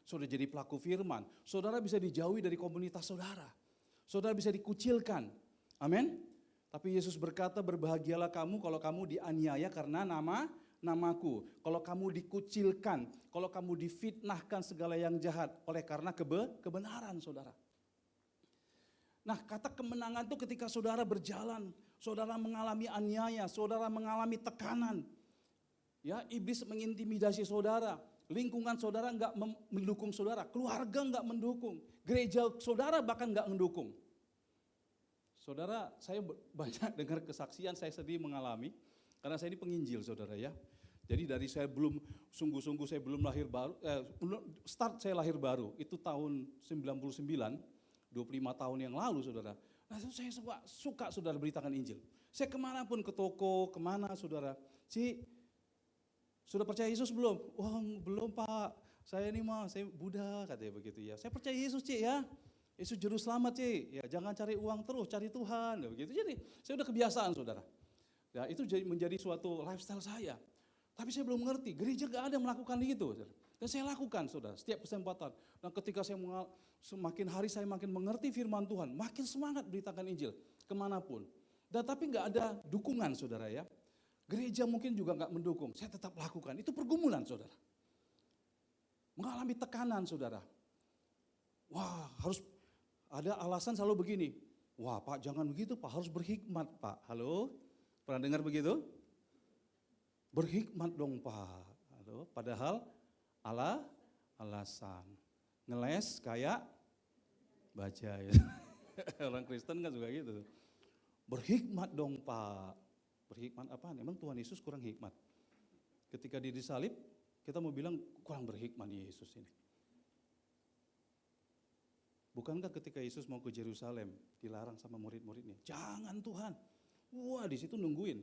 Saudara jadi pelaku firman. Saudara bisa dijauhi dari komunitas saudara. Saudara bisa dikucilkan. Amin. Tapi Yesus berkata berbahagialah kamu kalau kamu dianiaya karena namaku. Kalau kamu dikucilkan, kalau kamu difitnahkan segala yang jahat oleh karena kebenaran saudara. Nah kata kemenangan itu ketika saudara berjalan, saudara mengalami aniaya, saudara mengalami tekanan. Ya, iblis mengintimidasi saudara, lingkungan saudara enggak mendukung saudara, keluarga enggak mendukung, gereja saudara bahkan enggak mendukung. Saudara, saya banyak dengar kesaksian, saya sendiri mengalami, karena saya ini penginjil saudara ya. Jadi dari saya belum, sungguh-sungguh saya belum lahir baru, start saya lahir baru, itu tahun 99, 25 tahun yang lalu saudara. Nah saya suka saudara beritakan Injil. Saya kemanapun, ke toko, kemana saudara. Sudah percaya Yesus belum? Wah belum Pak, saya ini saya Buddha katanya begitu ya. Saya percaya Yesus ya. Yesus juru selamat ya, jangan cari uang terus, cari Tuhan, ya, begitu. Jadi saya udah kebiasaan saudara. Ya, itu menjadi suatu lifestyle saya. Tapi saya belum mengerti, gereja gak ada yang melakukan itu. Dan saya lakukan saudara, setiap kesempatan. Dan ketika saya semakin hari saya makin mengerti firman Tuhan, makin semangat beritakan Injil kemanapun. Dan tapi gak ada dukungan saudara ya. Gereja mungkin juga gak mendukung, saya tetap lakukan. Itu pergumulan saudara. Mengalami tekanan saudara. Wah, harus ada alasan selalu begini. Wah Pak, jangan begitu Pak, harus berhikmat Pak. Halo, pernah dengar begitu? Berhikmat dong Pak. Halo, padahal alasan. Ngeles kayak baca ya. Orang Kristen kan juga gitu. Berhikmat dong Pak. Berhikmat apaan? Emang Tuhan Yesus kurang hikmat? Ketika dia disalib, kita mau bilang kurang berhikmat Yesus ini. Bukankah ketika Yesus mau ke Yerusalem dilarang sama murid-muridnya? Jangan Tuhan. Wah, di situ nungguin.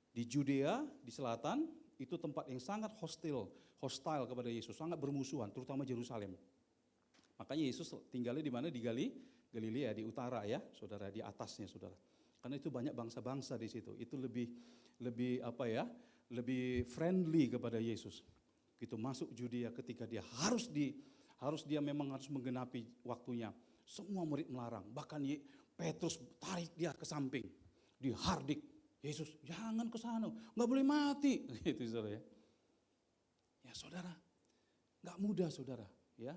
Di Judea, di selatan, itu tempat yang sangat hostile kepada Yesus, sangat bermusuhan, terutama Yerusalem. Makanya Yesus tinggalnya di mana? Di Galilea, di utara ya, saudara, di atasnya saudara. Karena itu banyak bangsa-bangsa di situ. Itu lebih friendly kepada Yesus. Gitu masuk Judea ketika dia harus menggenapi waktunya. Semua murid melarang, bahkan Petrus tarik dia ke samping, dihardik. Yesus, jangan ke sana, nggak boleh mati. Gitu saudara ya. Ya saudara, nggak mudah saudara. Ya,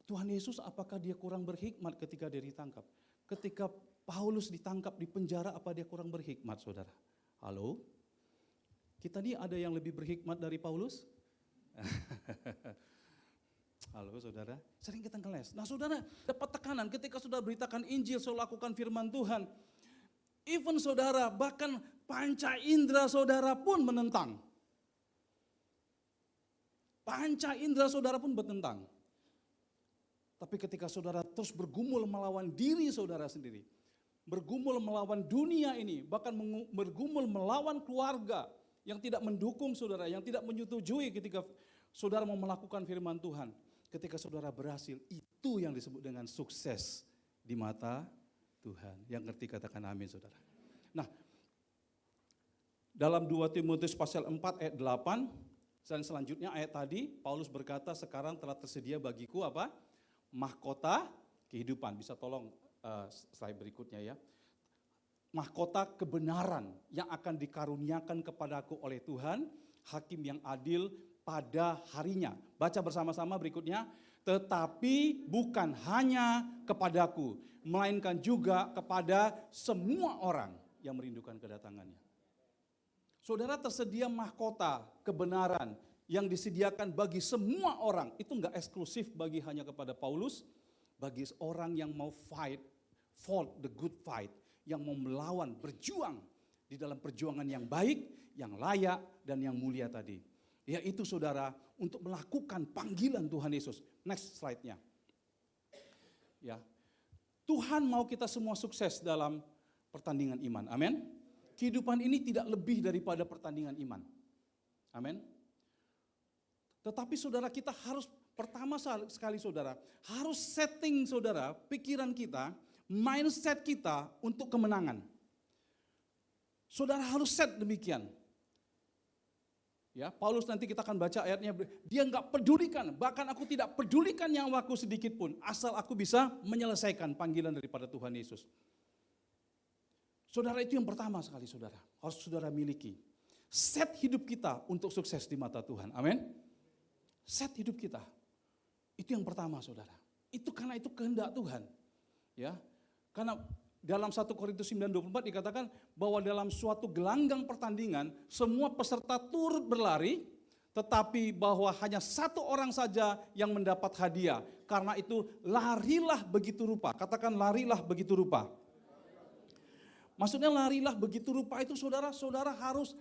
Tuhan Yesus apakah dia kurang berhikmat ketika dia ditangkap? Ketika Paulus ditangkap di penjara, apa dia kurang berhikmat saudara? Halo? Kita ini ada yang lebih berhikmat dari Paulus? Halo saudara, sering kita ngeles. Nah saudara dapat tekanan ketika saudara beritakan Injil, saudara lakukan firman Tuhan. Even saudara, bahkan panca indera saudara pun menentang. Panca indera saudara pun bertentang. Tapi ketika saudara terus bergumul melawan diri saudara sendiri, bergumul melawan dunia ini, bahkan bergumul melawan keluarga yang tidak mendukung saudara, yang tidak menyetujui ketika saudara mau melakukan firman Tuhan. Ketika saudara berhasil, itu yang disebut dengan sukses di mata Tuhan. Yang ngerti katakan amin saudara. Nah, dalam 2 Timotius pasal 4 ayat 8, dan selanjutnya ayat tadi, Paulus berkata sekarang telah tersedia bagiku apa? Mahkota kehidupan. Bisa tolong slide berikutnya ya. Mahkota kebenaran yang akan dikaruniakan kepadaku oleh Tuhan, hakim yang adil pada harinya. Baca bersama-sama berikutnya. Tetapi bukan hanya kepadaku, melainkan juga kepada semua orang yang merindukan kedatangannya. Saudara, tersedia mahkota kebenaran yang disediakan bagi semua orang. Itu enggak eksklusif bagi hanya kepada Paulus, bagi orang yang mau fought the good fight, yang mau melawan, berjuang di dalam perjuangan yang baik, yang layak, dan yang mulia tadi. Yaitu saudara, untuk melakukan panggilan Tuhan Yesus. Next slide-nya. Ya. Tuhan mau kita semua sukses dalam pertandingan iman. Amin. Kehidupan ini tidak lebih daripada pertandingan iman. Amin. Tetapi saudara, kita harus pertama sekali saudara, harus setting saudara, pikiran kita, mindset kita untuk kemenangan. Saudara harus set demikian. Ya, Paulus nanti kita akan baca ayatnya, dia enggak pedulikan, bahkan aku tidak pedulikan nyawaku sedikit pun, asal aku bisa menyelesaikan panggilan daripada Tuhan Yesus. Saudara, itu yang pertama sekali saudara, harus saudara miliki. Set hidup kita untuk sukses di mata Tuhan, amin. Set hidup kita, itu yang pertama saudara. Itu karena itu kehendak Tuhan. Ya, karena dalam 1 Korintus 9:24 dikatakan bahwa dalam suatu gelanggang pertandingan semua peserta turut berlari, tetapi bahwa hanya satu orang saja yang mendapat hadiah. Karena itu larilah begitu rupa. Katakan larilah begitu rupa. Maksudnya larilah begitu rupa itu saudara harus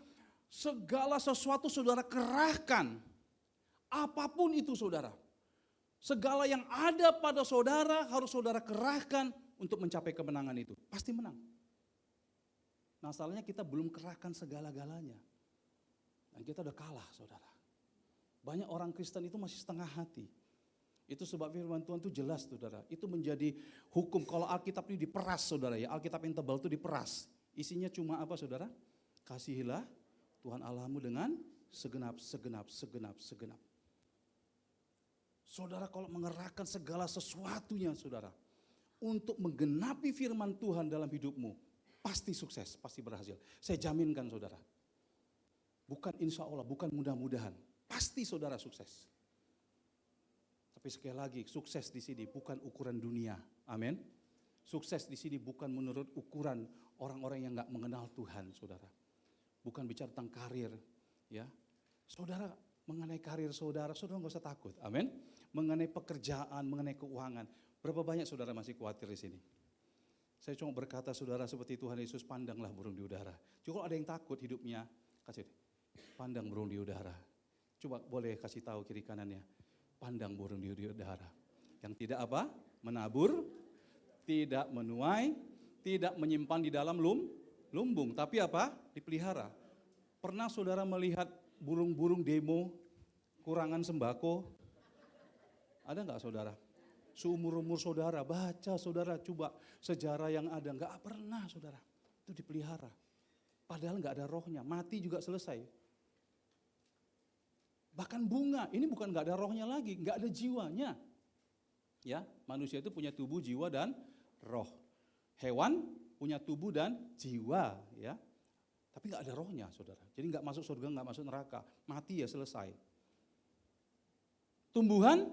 segala sesuatu saudara kerahkan. Apapun itu saudara. Segala yang ada pada saudara harus saudara kerahkan untuk mencapai kemenangan itu. Pasti menang. Masalahnya kita belum kerahkan segala-galanya. Dan kita udah kalah saudara. Banyak orang Kristen itu masih setengah hati. Itu sebab firman Tuhan itu jelas saudara. Itu menjadi hukum. Kalau Alkitab ini diperas saudara ya. Alkitab yang tebal itu diperas. Isinya cuma apa saudara? Kasihilah Tuhan Allahmu dengan segenap. Saudara kalau mengerahkan segala sesuatunya saudara. Untuk menggenapi firman Tuhan dalam hidupmu. Pasti sukses, pasti berhasil. Saya jaminkan saudara. Bukan insya Allah, bukan mudah-mudahan. Pasti saudara sukses. Tapi sekali lagi, sukses di sini bukan ukuran dunia. Amin. Sukses di sini bukan menurut ukuran orang-orang yang nggak mengenal Tuhan, saudara. Bukan bicara tentang karir, ya. Saudara, mengenai karir saudara nggak usah takut. Amin. Mengenai pekerjaan, mengenai keuangan. Berapa banyak saudara masih khawatir di sini? Saya cuma berkata saudara seperti Tuhan Yesus, pandanglah burung di udara. Juga kalau ada yang takut hidupnya, kasih pandang burung di udara. Coba boleh kasih tahu kiri kanannya. Pandang burung di udara. Yang tidak apa? Menabur, tidak menuai, tidak menyimpan di dalam lumbung. Tapi apa? Dipelihara. Pernah saudara melihat burung-burung demo, kurangan sembako? Ada nggak saudara? Seumur-umur saudara, baca saudara, coba sejarah yang ada. Nggak pernah saudara. Itu dipelihara. Padahal nggak ada rohnya, mati juga selesai. Bahkan bunga, ini bukan nggak ada rohnya lagi, nggak ada jiwanya. Ya, manusia itu punya tubuh, jiwa dan roh. Hewan punya tubuh dan jiwa, ya. Tapi nggak ada rohnya, saudara. Jadi nggak masuk surga, nggak masuk neraka, mati ya selesai. Tumbuhan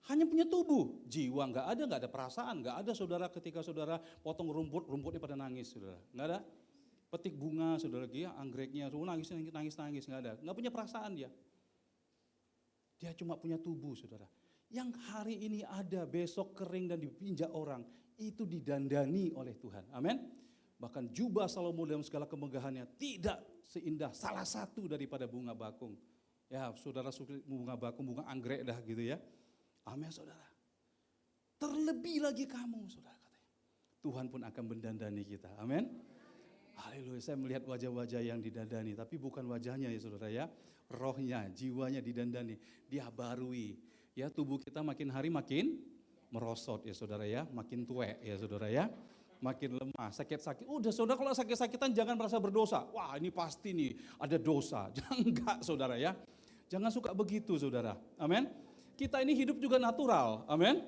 hanya punya tubuh, jiwa nggak ada perasaan, nggak ada saudara ketika saudara potong rumput, rumputnya pada nangis, saudara. Nggak ada. Petik bunga, saudara, ya, anggreknya, nangis, nggak ada. Nggak punya perasaan dia. Dia cuma punya tubuh, saudara. Yang hari ini ada, besok kering dan dipinjak orang, itu didandani oleh Tuhan. Amin. Bahkan jubah Salomo dalam segala kemegahannya tidak seindah salah satu daripada bunga bakung. Ya, saudara suka bunga bakung, bunga anggrek dah gitu ya. Amin, saudara. Terlebih lagi kamu, saudara katanya. Tuhan pun akan mendandani kita. Amin. Haleluya, saya melihat wajah-wajah yang didandani, tapi bukan wajahnya ya saudara ya. Rohnya, jiwanya didandani, dihabarui. Ya, tubuh kita makin hari makin merosot ya saudara ya, makin tuek ya saudara ya. Makin lemah, sakit-sakit. Udah saudara kalau sakit-sakitan jangan merasa berdosa. Wah ini pasti nih ada dosa. Jangan enggak saudara ya. Jangan suka begitu saudara. Amin. Kita ini hidup juga natural. Amin.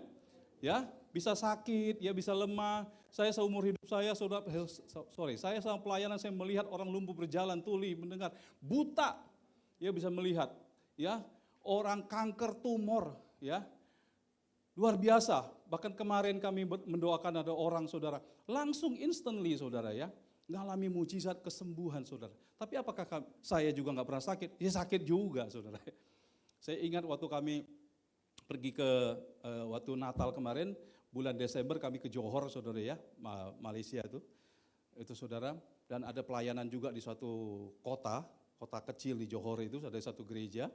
Ya, bisa sakit, ya bisa lemah. Saya seumur hidup saya, saya sama pelayanan saya melihat orang lumpuh berjalan, tuli, mendengar, buta, ya bisa melihat, ya orang kanker, tumor, ya luar biasa. Bahkan kemarin kami mendoakan ada orang saudara, langsung instantly saudara ya, ngalami mujizat kesembuhan saudara. Tapi apakah saya juga nggak pernah sakit? Ya sakit juga saudara. Saya ingat waktu kami pergi ke waktu Natal kemarin, bulan Desember kami ke Johor saudara ya, Malaysia itu saudara. Dan ada pelayanan juga di suatu kota kecil di Johor itu, ada satu gereja.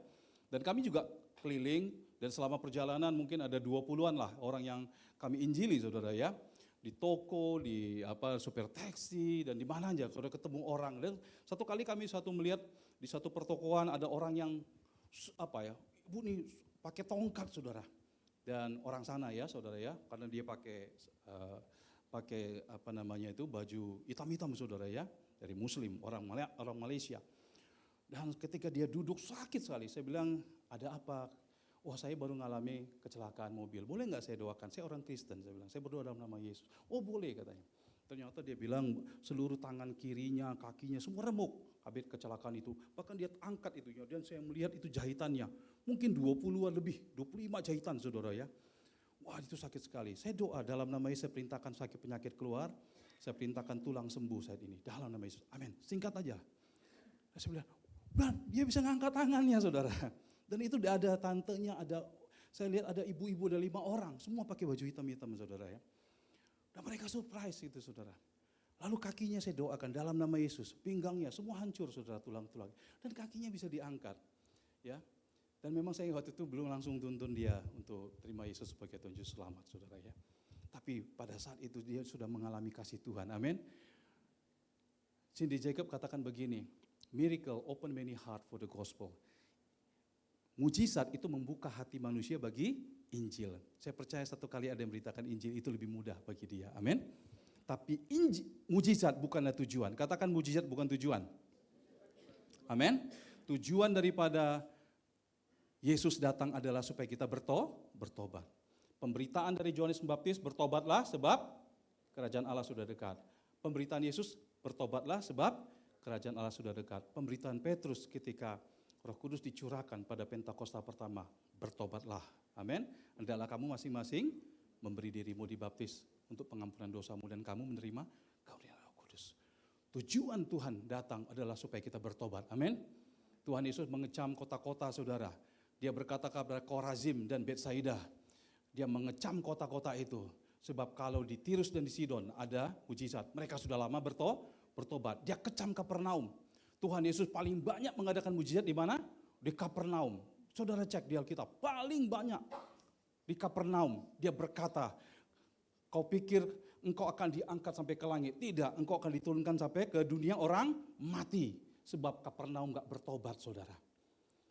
Dan kami juga keliling dan selama perjalanan mungkin ada 20-an lah orang yang kami injili saudara ya. Di toko, di supir taksi dan di mana aja saudara ketemu orang. Dan satu kali kami melihat di satu pertokoan ada orang yang ibu nih pakai tongkat saudara. Dan orang sana ya saudara ya, karena dia pakai baju hitam-hitam saudara ya, dari muslim, orang Malaysia. Dan ketika dia duduk sakit sekali, saya bilang ada apa? Wah saya baru mengalami kecelakaan mobil, boleh nggak saya doakan? Saya orang Kristen, saya bilang, saya berdoa dalam nama Yesus. Oh boleh katanya. Ternyata dia bilang seluruh tangan kirinya, kakinya semua remuk habis kecelakaan itu. Bahkan dia angkat itunya dan saya melihat itu jahitannya. Mungkin 20-an lebih, 25 jahitan saudara ya. Wah itu sakit sekali. Saya doa dalam nama Yesus, saya perintahkan sakit penyakit keluar. Saya perintahkan tulang sembuh saat ini. Dalam nama Yesus, amin. Singkat aja. Saya bilang, dia bisa ngangkat tangannya saudara. Dan itu ada tantenya, saya lihat ada ibu-ibu, ada 5 orang. Semua pakai baju hitam-hitam saudara ya. Dan mereka surprise itu saudara. Lalu kakinya saya doakan dalam nama Yesus. Pinggangnya semua hancur saudara, tulang-tulang. Dan kakinya bisa diangkat. Ya. Dan memang saya waktu itu belum langsung tuntun dia untuk terima Yesus sebagai Tuhan Juru Selamat saudara ya. Tapi pada saat itu dia sudah mengalami kasih Tuhan, amin. Cindy Jacob katakan begini, miracle open many heart for the gospel. mujizat itu membuka hati manusia bagi Injil. Saya percaya satu kali ada yang beritakan Injil itu lebih mudah bagi dia. Amin. Tapi mujizat bukanlah tujuan. Katakan mujizat bukan tujuan. Amin. Tujuan daripada Yesus datang adalah supaya kita bertobat. Pemberitaan dari Yohanes Pembaptis, bertobatlah sebab kerajaan Allah sudah dekat. Pemberitaan Yesus, bertobatlah sebab kerajaan Allah sudah dekat. Pemberitaan Petrus ketika Roh Kudus dicurahkan pada Pentakosta pertama, bertobatlah. Amin. Hendaklah kamu masing-masing memberi dirimu dibaptis untuk pengampunan dosamu dan kamu menerima karunia Roh Kudus. Tujuan Tuhan datang adalah supaya kita bertobat. Amin. Tuhan Yesus mengecam kota-kota saudara. Dia berkata kepada Korazim dan Betsaida, dia mengecam kota-kota itu. Sebab kalau di Tirus dan di Sidon ada mujizat, mereka sudah lama bertobat. Dia kecam Kapernaum. Tuhan Yesus paling banyak mengadakan mujizat di mana? Di Kapernaum. Saudara cek di Alkitab, paling banyak di Kapernaum. Dia berkata, kau pikir engkau akan diangkat sampai ke langit? Tidak, engkau akan diturunkan sampai ke dunia orang mati. Sebab Kapernaum gak bertobat saudara.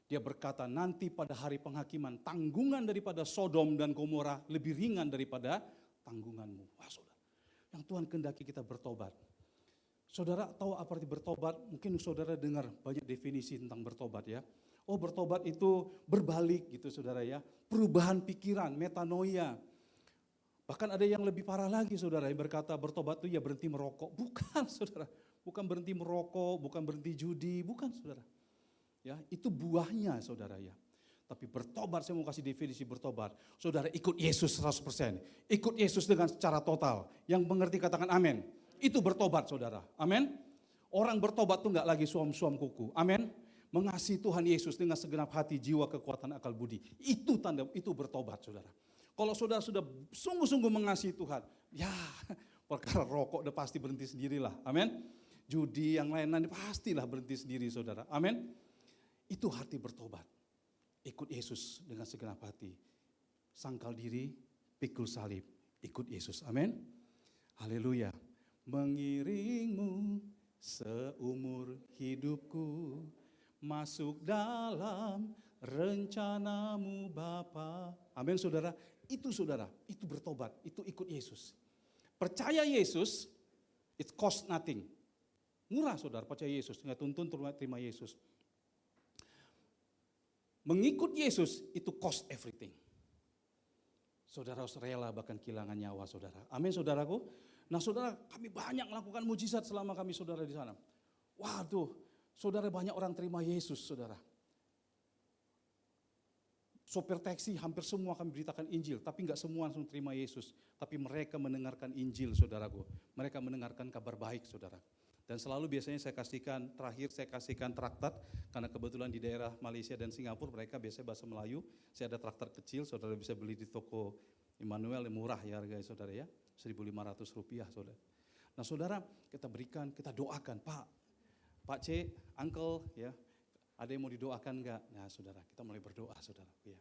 Dia berkata nanti pada hari penghakiman tanggungan daripada Sodom dan Gomora lebih ringan daripada tanggunganmu. Wah saudara, yang Tuhan kehendaki kita bertobat. Saudara tahu apa arti bertobat? Mungkin saudara dengar banyak definisi tentang bertobat ya. Oh bertobat itu berbalik gitu saudara ya. Perubahan pikiran, metanoia. Bahkan ada yang lebih parah lagi saudara yang berkata bertobat itu ya berhenti merokok. Bukan saudara, bukan berhenti merokok, bukan berhenti judi, bukan saudara. Ya, itu buahnya saudara ya. Tapi bertobat, saya mau kasih definisi bertobat. Saudara ikut Yesus 100%. Ikut Yesus dengan secara total. Yang mengerti katakan amin. Itu bertobat saudara. Amin. Orang bertobat tuh enggak lagi suam-suam kuku. Amin. Mengasihi Tuhan Yesus dengan segenap hati, jiwa, kekuatan, akal budi. Itu tanda, itu bertobat saudara. Kalau saudara sudah sungguh-sungguh mengasihi Tuhan. Ya perkara rokok udah pasti berhenti sendirilah. Amin. Judi yang lain-lain pastilah berhenti sendiri saudara. Amin. Itu hati bertobat. Ikut Yesus dengan segenap hati. Sangkal diri, pikul salib. Ikut Yesus. Amin. Haleluya. Mengiringmu seumur hidupku. Masuk dalam rencanamu Bapa. Amin saudara. Itu saudara. Itu bertobat. Itu ikut Yesus. Percaya Yesus, it cost nothing. Murah saudara percaya Yesus. Nggak tuntun terima Yesus. Mengikut Yesus itu cost everything. Saudara harus rela bahkan kehilangan nyawa saudara. Amin saudaraku. Nah saudara kami banyak melakukan mujizat selama kami saudara di sana. Waduh saudara banyak orang terima Yesus saudara. Sopir taksi hampir semua kami beritakan Injil. Tapi enggak semua langsung terima Yesus. Tapi mereka mendengarkan Injil saudaraku. Mereka mendengarkan kabar baik saudara. Dan selalu biasanya saya kasihkan traktat, karena kebetulan di daerah Malaysia dan Singapura mereka biasanya bahasa Melayu. Saya ada traktat kecil, saudara bisa beli di toko Immanuel yang murah ya harganya saudara ya, Rp1.500 saudara. Nah saudara kita berikan, kita doakan, Pak C, Uncle ya, ada yang mau didoakan enggak? Nah saudara kita mulai berdoa saudara ya.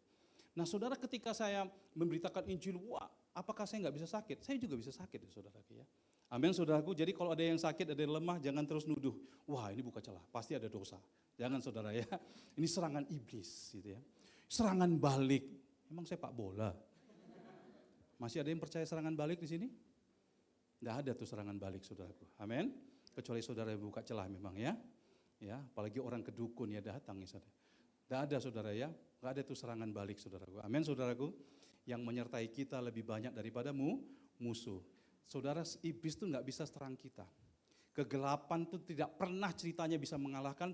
Nah saudara ketika saya memberitakan Injil, wah apakah saya enggak bisa sakit? Saya juga bisa sakit ya saudara ya. Amin saudaraku, jadi kalau ada yang sakit, ada yang lemah, jangan terus nuduh. Wah ini bukan celah, pasti ada dosa. Jangan saudara ya, ini serangan iblis gitu ya. Serangan balik, emang saya Pak Bola. Masih ada yang percaya serangan balik di sini? Tidak ada tuh serangan balik saudaraku, amin. Kecuali saudara yang buka celah memang ya. Ya, apalagi orang kedukun ya datang ya saudara. Tidak ada saudara ya, tidak ada tuh serangan balik saudaraku. Amin saudaraku, yang menyertai kita lebih banyak daripada musuh. Saudara, iblis itu nggak bisa serang kita. Kegelapan itu tidak pernah ceritanya bisa mengalahkan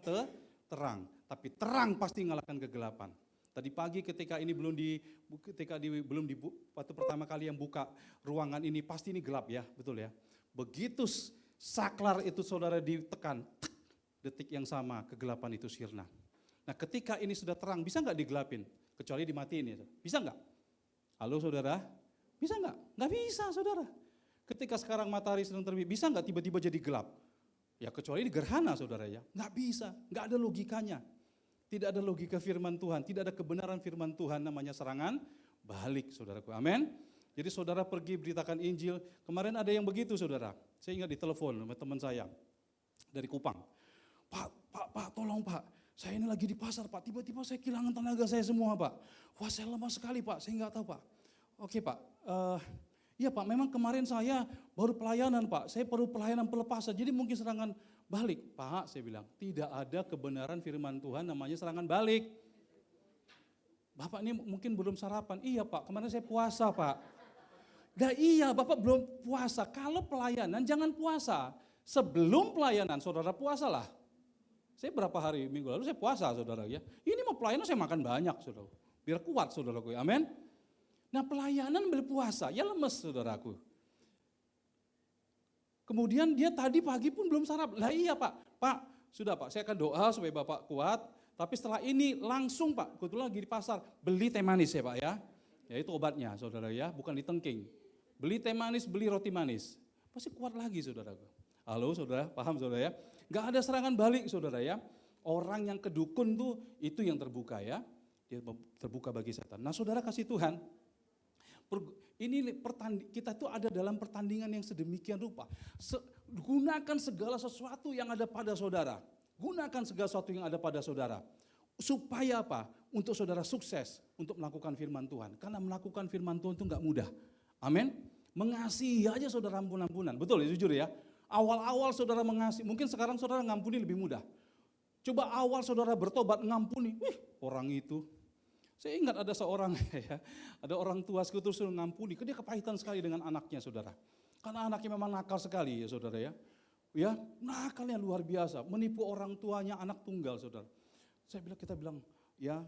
terang. Tapi terang pasti mengalahkan kegelapan. Tadi pagi ketika ini waktu pertama kali yang buka ruangan ini, pasti ini gelap ya, betul ya. Begitu saklar itu saudara ditekan, detik yang sama kegelapan itu sirna. Nah ketika ini sudah terang, bisa nggak digelapin? Kecuali dimatiin ya, bisa nggak? Halo saudara, bisa nggak? Nggak bisa saudara. Ketika sekarang matahari sedang terbit, bisa nggak tiba-tiba jadi gelap? Ya kecuali di gerhana saudara ya, nggak bisa, nggak ada logikanya. Tidak ada logika firman Tuhan, tidak ada kebenaran firman Tuhan namanya serangan balik saudaraku, amin. Jadi saudara pergi beritakan Injil, kemarin ada yang begitu saudara, saya ingat ditelepon sama teman saya dari Kupang. Pak, tolong Pak, Saya ini lagi di pasar Pak, tiba-tiba saya kehilangan tenaga saya semua Pak. Wah saya lemah sekali Pak, saya nggak tahu Pak. Oke Pak, iya Pak, memang kemarin saya baru pelayanan Pak, saya baru pelayanan pelepasan, jadi mungkin serangan balik. Pak, saya bilang, tidak ada kebenaran firman Tuhan namanya serangan balik. Bapak ini mungkin belum sarapan, iya Pak, kemarin saya puasa Pak. Nah iya, Bapak belum puasa, kalau pelayanan jangan puasa. Sebelum pelayanan, saudara puasalah. Saya berapa hari minggu lalu saya puasa saudara ya. Ini mau pelayanan saya makan banyak saudara. Biar kuat saudaraku, amin. Nah pelayanan berpuasa, ya lemes saudaraku. Kemudian dia tadi pagi pun belum sarapan. Lah iya Pak, sudah Pak, saya akan doa supaya Bapak kuat. Tapi setelah ini langsung Pak, kebetulan lagi di pasar, beli teh manis ya Pak ya. Ya itu obatnya saudara ya, bukan ditengking. Beli teh manis, beli roti manis. Pasti kuat lagi saudaraku. Halo saudara, paham saudara ya? Gak ada serangan balik saudara ya. Orang yang kedukun tuh itu yang terbuka ya. Dia terbuka bagi setan. Nah saudara kasih Tuhan, ini kita tuh ada dalam pertandingan yang sedemikian rupa. Gunakan segala sesuatu yang ada pada saudara. Gunakan segala sesuatu yang ada pada saudara. Supaya apa? Untuk saudara sukses untuk melakukan firman Tuhan. Karena melakukan firman Tuhan itu gak mudah. Amin. Mengasihi aja saudara ampun-ampunan. Betul ya, jujur ya. Awal-awal saudara mengasihi, mungkin sekarang saudara ngampuni lebih mudah. Coba awal saudara bertobat ngampuni, orang itu. Saya ingat ada seorang ya, ada orang tua terus suruh ngampuni, dia kepahitan sekali dengan anaknya saudara. Karena anaknya memang nakal sekali ya saudara ya. Ya, nakalnya luar biasa, menipu orang tuanya anak tunggal saudara. Kita bilang, ya,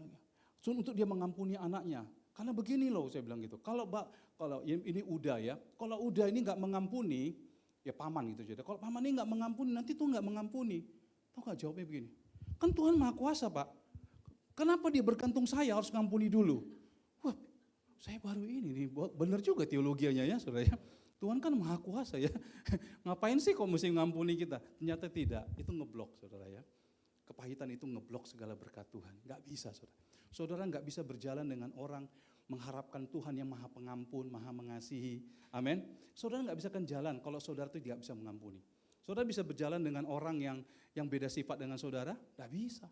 untuk dia mengampuni anaknya. Karena begini loh saya bilang gitu, kalau ini udah ya, kalau udah ini nggak mengampuni, ya paman gitu jadi. Kalau paman ini nggak mengampuni, nanti tuh nggak mengampuni. Tahu nggak jawabnya begini? Kan Tuhan Maha Kuasa Pak. Kenapa dia bergantung saya harus ngampuni dulu? Wah, saya baru ini nih, benar juga teologianya ya saudara ya. Tuhan kan Maha Kuasa ya. Ngapain sih kok mesti ngampuni kita? Ternyata tidak, itu ngeblok saudara ya. Kepahitan itu ngeblok segala berkat Tuhan. Nggak bisa saudara. Saudara nggak bisa berjalan dengan orang mengharapkan Tuhan yang Maha Pengampun, Maha Mengasihi. Amin. Saudara nggak bisa kan jalan kalau saudara itu tidak bisa mengampuni. Saudara bisa berjalan dengan orang yang beda sifat dengan saudara? Nggak bisa.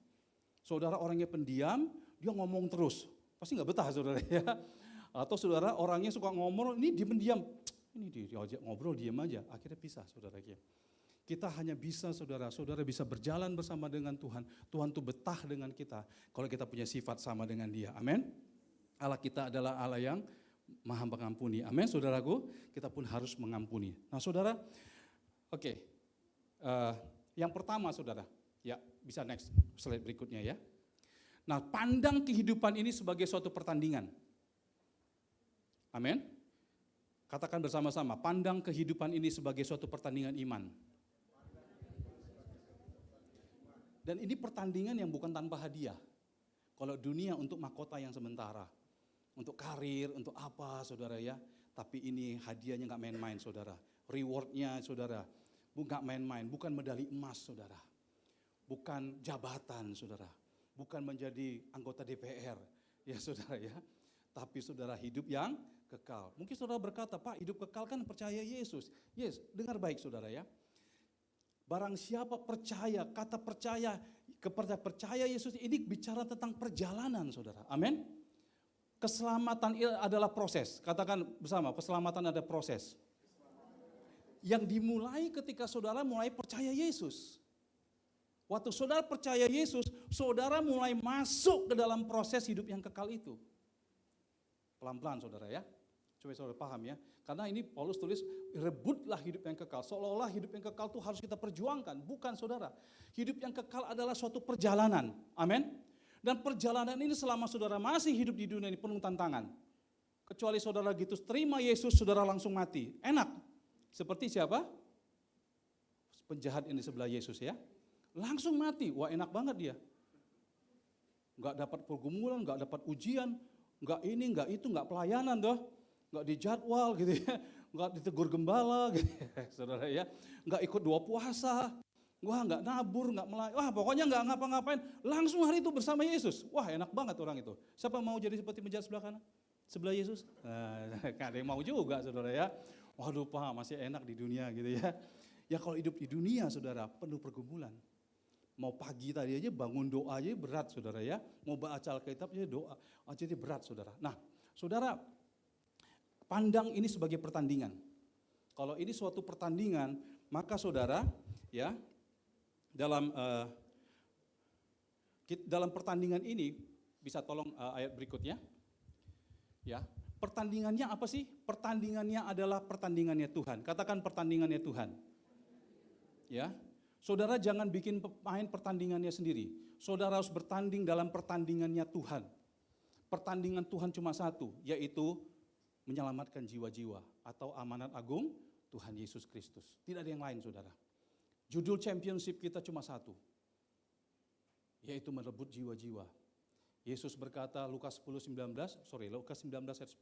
Saudara orangnya pendiam, dia ngomong terus. Pasti nggak betah saudara ya. Atau saudara orangnya suka ngomong, ini dia pendiam. Ini diajak ngobrol, diam aja. Akhirnya pisah saudara ya. Kita hanya bisa saudara bisa berjalan bersama dengan Tuhan. Tuhan tuh betah dengan kita kalau kita punya sifat sama dengan dia. Amin. Allah kita adalah Allah yang Maha Pengampuni. Amin saudaraku, kita pun harus mengampuni. Nah saudara, oke. Yang pertama saudara, ya bisa next slide berikutnya ya. Nah pandang kehidupan ini sebagai suatu pertandingan. Amin. Katakan bersama-sama, pandang kehidupan ini sebagai suatu pertandingan iman. Dan ini pertandingan yang bukan tanpa hadiah. Kalau dunia untuk mahkota yang sementara, untuk karir, untuk apa saudara ya. Tapi ini hadiahnya gak main-main saudara. Rewardnya saudara, gak main-main, bukan medali emas saudara. Bukan jabatan saudara. Bukan menjadi anggota DPR ya saudara ya. Tapi saudara hidup yang kekal. Mungkin saudara berkata, Pak hidup kekal kan percaya Yesus. Yes, dengar baik saudara ya. Barang siapa percaya, kata percaya, kepada percaya Yesus ini bicara tentang perjalanan saudara. Amin. Keselamatan adalah proses. Katakan bersama, keselamatan ada proses. Yang dimulai ketika saudara mulai percaya Yesus. Waktu saudara percaya Yesus, saudara mulai masuk ke dalam proses hidup yang kekal itu. Pelan-pelan saudara ya. Coba saudara paham ya. Karena ini Paulus tulis, rebutlah hidup yang kekal. Seolah-olah hidup yang kekal itu harus kita perjuangkan. Bukan saudara. Hidup yang kekal adalah suatu perjalanan. Amin. Dan perjalanan ini selama saudara masih hidup di dunia ini penuh tantangan. Kecuali saudara gitu terima Yesus, saudara langsung mati. Enak. Seperti siapa? Penjahat yang di sebelah Yesus ya. Langsung mati. Wah enak banget dia. Enggak dapat pergumulan, enggak dapat ujian, enggak ini, enggak itu, enggak pelayanan doh. Enggak dijadwal gitu ya. Enggak ditegur gembala gitu ya, saudara ya. Enggak ikut doa puasa. Wah enggak nabur, enggak melayani. Wah pokoknya enggak ngapa-ngapain. Langsung hari itu bersama Yesus. Wah enak banget orang itu. Siapa mau jadi seperti penjahat sebelah kanan? Sebelah Yesus? Nah, ada yang mau juga saudara ya. Waduh Pak masih enak di dunia gitu ya. Ya kalau hidup di dunia saudara penuh pergumulan. Mau pagi tadi aja bangun doa aja berat saudara ya. Mau baca Alkitab aja doa aja berat saudara. Nah saudara, pandang ini sebagai pertandingan. Kalau ini suatu pertandingan, maka saudara ya dalam pertandingan ini bisa tolong ayat berikutnya. Ya, pertandingannya apa sih? Pertandingannya adalah pertandingannya Tuhan. Katakan pertandingannya Tuhan. Ya. Saudara jangan bikin main pertandingannya sendiri. Saudara harus bertanding dalam pertandingannya Tuhan. Pertandingan Tuhan cuma satu, yaitu menyelamatkan jiwa-jiwa atau amanat agung Tuhan Yesus Kristus. Tidak ada yang lain saudara. Judul championship kita cuma satu, yaitu merebut jiwa-jiwa. Yesus berkata Lukas 19 ayat 10,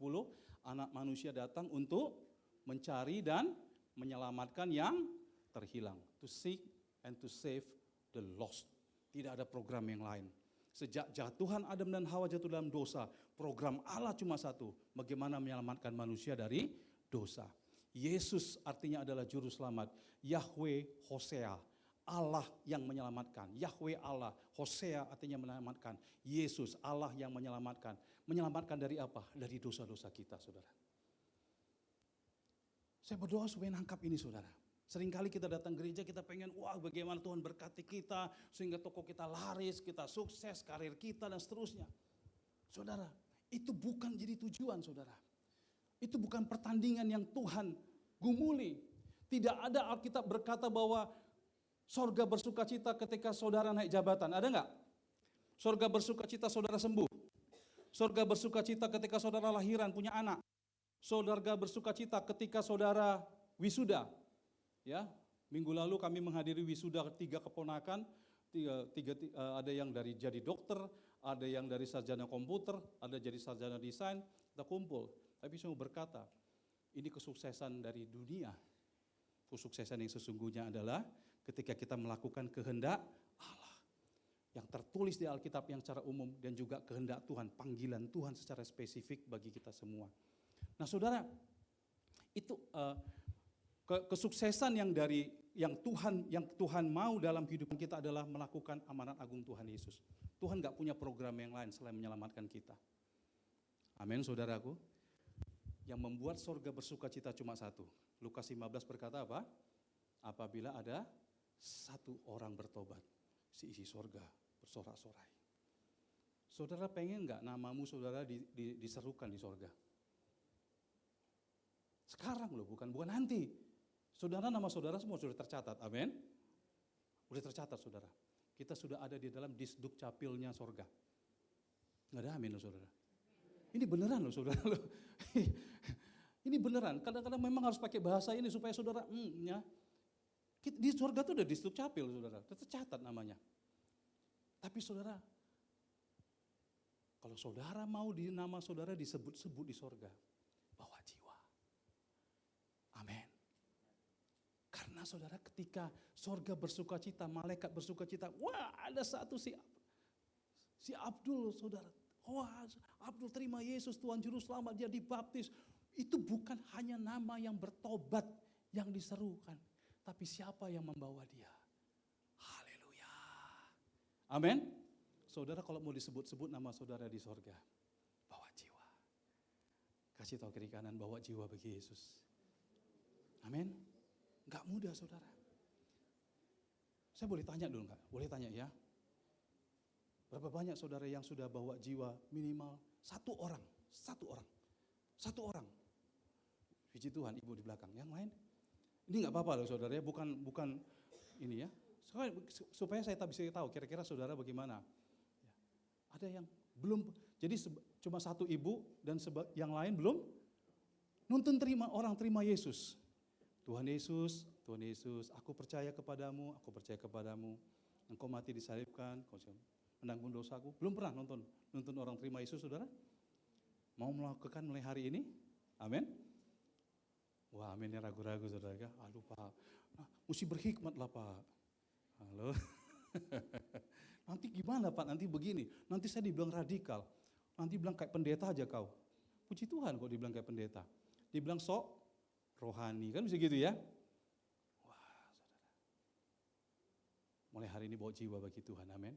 anak manusia datang untuk mencari dan menyelamatkan yang terhilang. To seek and to save the lost. Tidak ada program yang lain. Sejak jatuhan Adam dan Hawa jatuh dalam dosa, program Allah cuma satu, bagaimana menyelamatkan manusia dari dosa. Yesus artinya adalah juru selamat. Yahweh Hosea, Allah yang menyelamatkan. Yahweh Allah, Hosea artinya menyelamatkan. Yesus Allah yang menyelamatkan. Menyelamatkan dari apa? Dari dosa-dosa kita saudara. Saya berdoa supaya nangkap ini saudara. Seringkali kita datang gereja, kita pengen, wah bagaimana Tuhan berkati kita, sehingga toko kita laris, kita sukses, karir kita dan seterusnya. Saudara, itu bukan jadi tujuan saudara. Itu bukan pertandingan yang Tuhan gumuli. Tidak ada Alkitab berkata bahwa sorga bersuka cita ketika saudara naik jabatan, ada enggak? Sorga bersuka cita saudara sembuh. Sorga bersuka cita ketika saudara lahiran, punya anak. Sorga bersuka cita ketika saudara wisuda. Ya, minggu lalu kami menghadiri wisuda 3 keponakan, ada yang dari jadi dokter, ada yang dari sarjana komputer, ada jadi sarjana desain, kita kumpul. Tapi saya mau berkata, ini kesuksesan dari dunia. Kesuksesan yang sesungguhnya adalah ketika kita melakukan kehendak Allah. Yang tertulis di Alkitab yang secara umum dan juga kehendak Tuhan, panggilan Tuhan secara spesifik bagi kita semua. Nah saudara, itu kesuksesan yang Tuhan mau dalam kehidupan kita adalah melakukan amanat agung Tuhan Yesus. Tuhan gak punya program yang lain selain menyelamatkan kita. Amin saudaraku. Yang membuat sorga bersuka cita cuma satu. Lukas 15 berkata apa? Apabila ada satu orang bertobat, si isi sorga bersorak-sorai. Saudara pengen gak namamu saudara diserukan di sorga? Sekarang loh, bukan nanti. Saudara, nama saudara semua sudah tercatat, amin. Sudah tercatat saudara. Kita sudah ada di dalam disduk capilnya sorga. Nggak ada amin loh saudara. Ini beneran loh saudara loh. Ini beneran, kadang-kadang memang harus pakai bahasa ini supaya saudara, ya. Di sorga itu udah disduk capil saudara, tercatat namanya. Tapi saudara, kalau saudara mau nama saudara disebut-sebut di sorga, bawa jiwa. Amin. Karena saudara ketika sorga bersuka cita, malaikat bersuka cita, wah ada satu si Abdul saudara, wah Abdul terima Yesus Tuhan Juru Selamat, dia dibaptis. Itu bukan hanya nama yang bertobat yang diserukan, tapi siapa yang membawa dia. Haleluya. Amin. Saudara kalau mau disebut-sebut nama saudara di sorga, bawa jiwa. Kasih tahu kiri kanan, bawa jiwa bagi Yesus. Amin. Enggak mudah saudara. Saya boleh tanya dulu enggak? Boleh tanya ya. Berapa banyak saudara yang sudah bawa jiwa minimal satu orang. Puji Tuhan, ibu di belakang. Yang lain? Ini enggak apa-apa loh saudara ya, bukan ini ya. Supaya saya bisa tahu kira-kira saudara bagaimana. Ada yang belum, jadi cuma satu ibu dan yang lain belum nuntun orang terima Yesus. Tuhan Yesus, aku percaya kepadamu, engkau mati disalibkan, kau menanggung dosaku. Belum pernah nonton orang terima Yesus saudara? Mau melakukan mulai hari ini? Amin. Wah aminnya ragu-ragu saudara. Aduh Pak, mesti berhikmat lah Pak. Halo. Nanti gimana Pak, nanti begini, nanti saya dibilang radikal. Nanti bilang kayak pendeta aja kau. Puji Tuhan kok dibilang kayak pendeta. Dibilang sok rohani, kan bisa gitu ya. Wah saudara. mulai hari ini bawa jiwa bagi Tuhan, amin.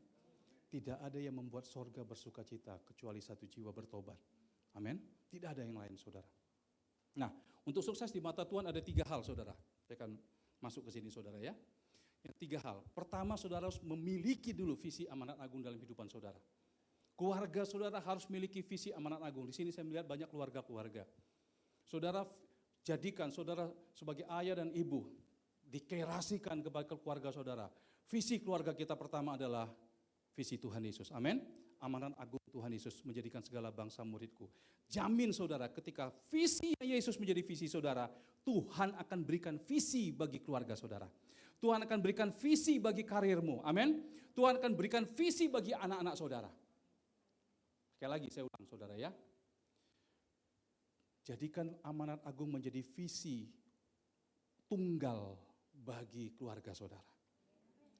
Tidak ada yang membuat sorga bersuka cita kecuali satu jiwa bertobat, amin. Tidak ada yang lain, saudara. Nah, untuk sukses di mata Tuhan ada 3 hal, saudara. Saya akan masuk ke sini, saudara ya. Yang 3 hal. Pertama, saudara harus memiliki dulu visi amanat agung dalam kehidupan saudara. Keluarga saudara harus memiliki visi amanat agung. Di sini saya melihat banyak keluarga-keluarga. Saudara jadikan saudara sebagai ayah dan ibu, deklarasikan kepada keluarga saudara. Visi keluarga kita pertama adalah visi Tuhan Yesus. Amin. Amanat agung Tuhan Yesus menjadikan segala bangsa muridku. Jamin saudara, ketika visi Yesus menjadi visi saudara, Tuhan akan berikan visi bagi keluarga saudara. Tuhan akan berikan visi bagi karirmu. Amin. Tuhan akan berikan visi bagi anak-anak saudara. Sekali lagi saya ulang saudara ya. Jadikan amanat agung menjadi visi tunggal bagi keluarga saudara.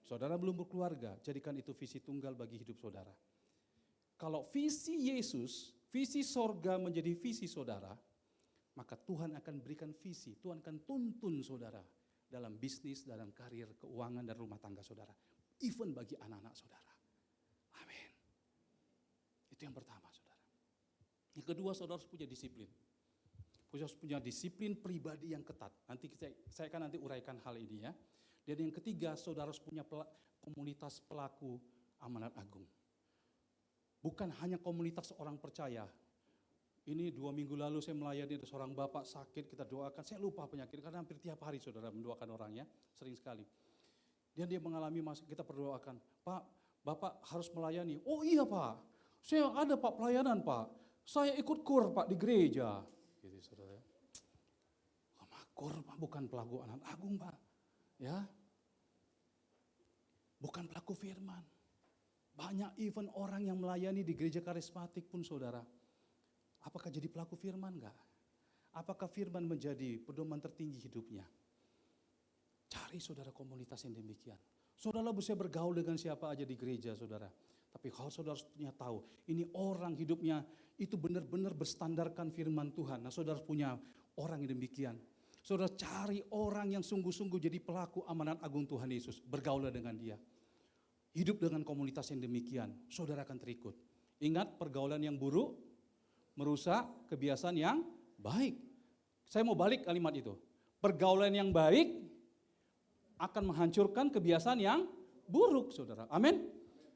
Saudara belum berkeluarga, jadikan itu visi tunggal bagi hidup saudara. Kalau visi Yesus, visi sorga menjadi visi saudara, maka Tuhan akan berikan visi, Tuhan akan tuntun saudara dalam bisnis, dalam karir, keuangan, dan rumah tangga saudara. Even bagi anak-anak saudara. Amin. Itu yang pertama saudara. Yang kedua, saudara harus punya disiplin. Harus punya disiplin pribadi yang ketat. Nanti saya akan nanti uraikan hal ini ya. Dan yang ketiga, saudara harus punya komunitas pelaku amanat agung. Bukan hanya komunitas orang percaya. Ini 2 minggu lalu saya melayani ada seorang bapak sakit, kita doakan. Saya lupa penyakit, karena hampir tiap hari saudara mendoakan orangnya, sering sekali. Dan dia mengalami, kita perdoakan, Pak, Bapak harus melayani. Oh iya Pak, saya ada Pak pelayanan Pak. Saya ikut kur Pak di gereja. Gitu saudara. Kur Pak, bukan pelaku amanat agung Pak. Ya, bukan pelaku firman. Banyak even orang yang melayani di gereja karismatik pun saudara. Apakah jadi pelaku firman enggak? Apakah firman menjadi pedoman tertinggi hidupnya? Cari saudara komunitas yang demikian. Saudara bisa bergaul dengan siapa aja di gereja saudara. Tapi kalau saudara punya tahu, ini orang hidupnya itu benar-benar berstandarkan firman Tuhan. Nah saudara punya orang yang demikian. Saudara cari orang yang sungguh-sungguh jadi pelaku amanat agung Tuhan Yesus. Bergaul dengan dia. Hidup dengan komunitas yang demikian, saudara akan terikut. Ingat, pergaulan yang buruk merusak kebiasaan yang baik. Saya mau balik kalimat itu. Pergaulan yang baik akan menghancurkan kebiasaan yang buruk, saudara. Amin.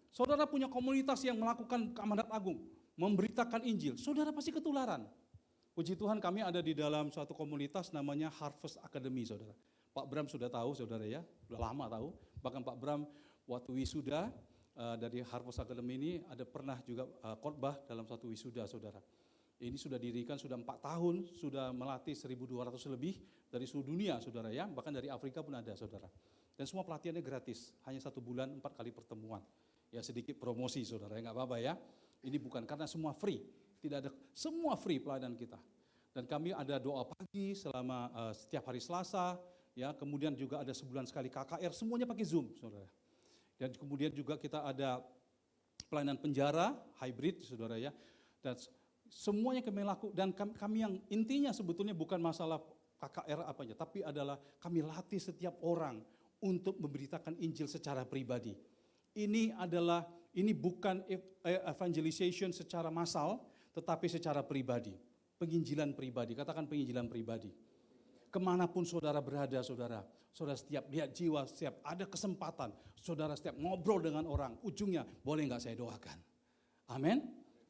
Saudara punya komunitas yang melakukan amanat agung, memberitakan Injil, saudara pasti ketularan. Puji Tuhan, kami ada di dalam suatu komunitas namanya Harvest Academy, saudara. Pak Bram sudah tahu, saudara ya, sudah lama tahu. Bahkan Pak Bram waktu wisuda dari Harvest Academy ini ada pernah juga khotbah dalam satu wisuda, saudara. Ini sudah didirikan sudah 4 tahun, sudah melatih 1.200 lebih dari seluruh dunia, saudara ya. Bahkan dari Afrika pun ada, saudara. Dan semua pelatihannya gratis, hanya 1 bulan 4 kali pertemuan. Ya sedikit promosi, saudara, ya nggak apa-apa ya. Ini bukan karena semua free, tidak ada, semua free pelayanan kita. Dan kami ada doa pagi selama setiap hari Selasa, ya. Kemudian juga ada sebulan sekali KKR, semuanya pakai Zoom, saudara. Dan kemudian juga kita ada pelayanan penjara, hybrid, saudara ya. Dan semuanya kami lakukan, dan kami yang intinya sebetulnya bukan masalah KKR apanya, tapi adalah kami latih setiap orang untuk memberitakan Injil secara pribadi. Ini bukan evangelization secara massal, tetapi secara pribadi. Penginjilan pribadi, katakan penginjilan pribadi. Kemanapun saudara berada, saudara setiap lihat jiwa, setiap ada kesempatan, saudara setiap ngobrol dengan orang, ujungnya boleh nggak saya doakan? Amin.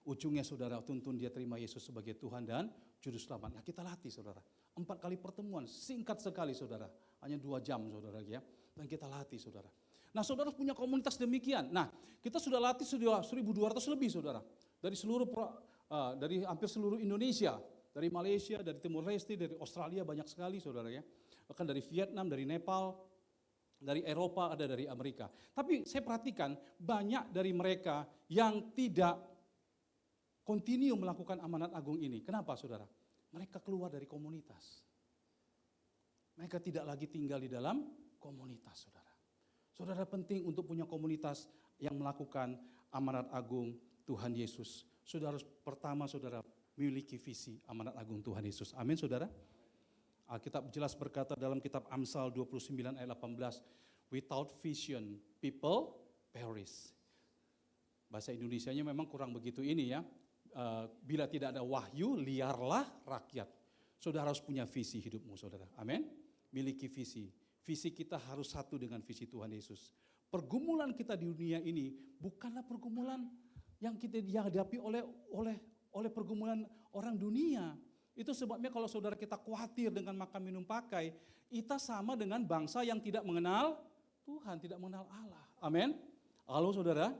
Ujungnya saudara tuntun dia terima Yesus sebagai Tuhan dan Juru Selamat. Nah kita latih saudara, 4 kali pertemuan, singkat sekali saudara, hanya 2 jam saudara ya, dan kita latih saudara. Nah saudara punya komunitas demikian. Nah kita sudah latih sudah 1.200 lebih saudara, dari hampir seluruh Indonesia. Dari Malaysia, dari Timur Leste, dari Australia banyak sekali saudara ya. Bahkan dari Vietnam, dari Nepal, dari Eropa, ada dari Amerika. Tapi saya perhatikan banyak dari mereka yang tidak continue melakukan amanat agung ini. Kenapa saudara? Mereka keluar dari komunitas. Mereka tidak lagi tinggal di dalam komunitas saudara. Saudara penting untuk punya komunitas yang melakukan amanat agung Tuhan Yesus. Saudara pertama saudara memiliki visi amanat agung Tuhan Yesus. Amin saudara. Alkitab jelas berkata dalam kitab Amsal 29 ayat 18, Without vision, people perish. Bahasa Indonesianya memang kurang begitu ini ya. Bila tidak ada wahyu, liarlah rakyat. Saudara harus punya visi hidupmu, saudara. Amin. Miliki visi. Visi kita harus satu dengan visi Tuhan Yesus. Pergumulan kita di dunia ini bukanlah pergumulan yang kita dihadapi oleh pergumulan orang dunia. Itu sebabnya kalau saudara kita khawatir dengan makan minum pakai, kita sama dengan bangsa yang tidak mengenal Tuhan, tidak mengenal Allah. Amin. Halo saudara.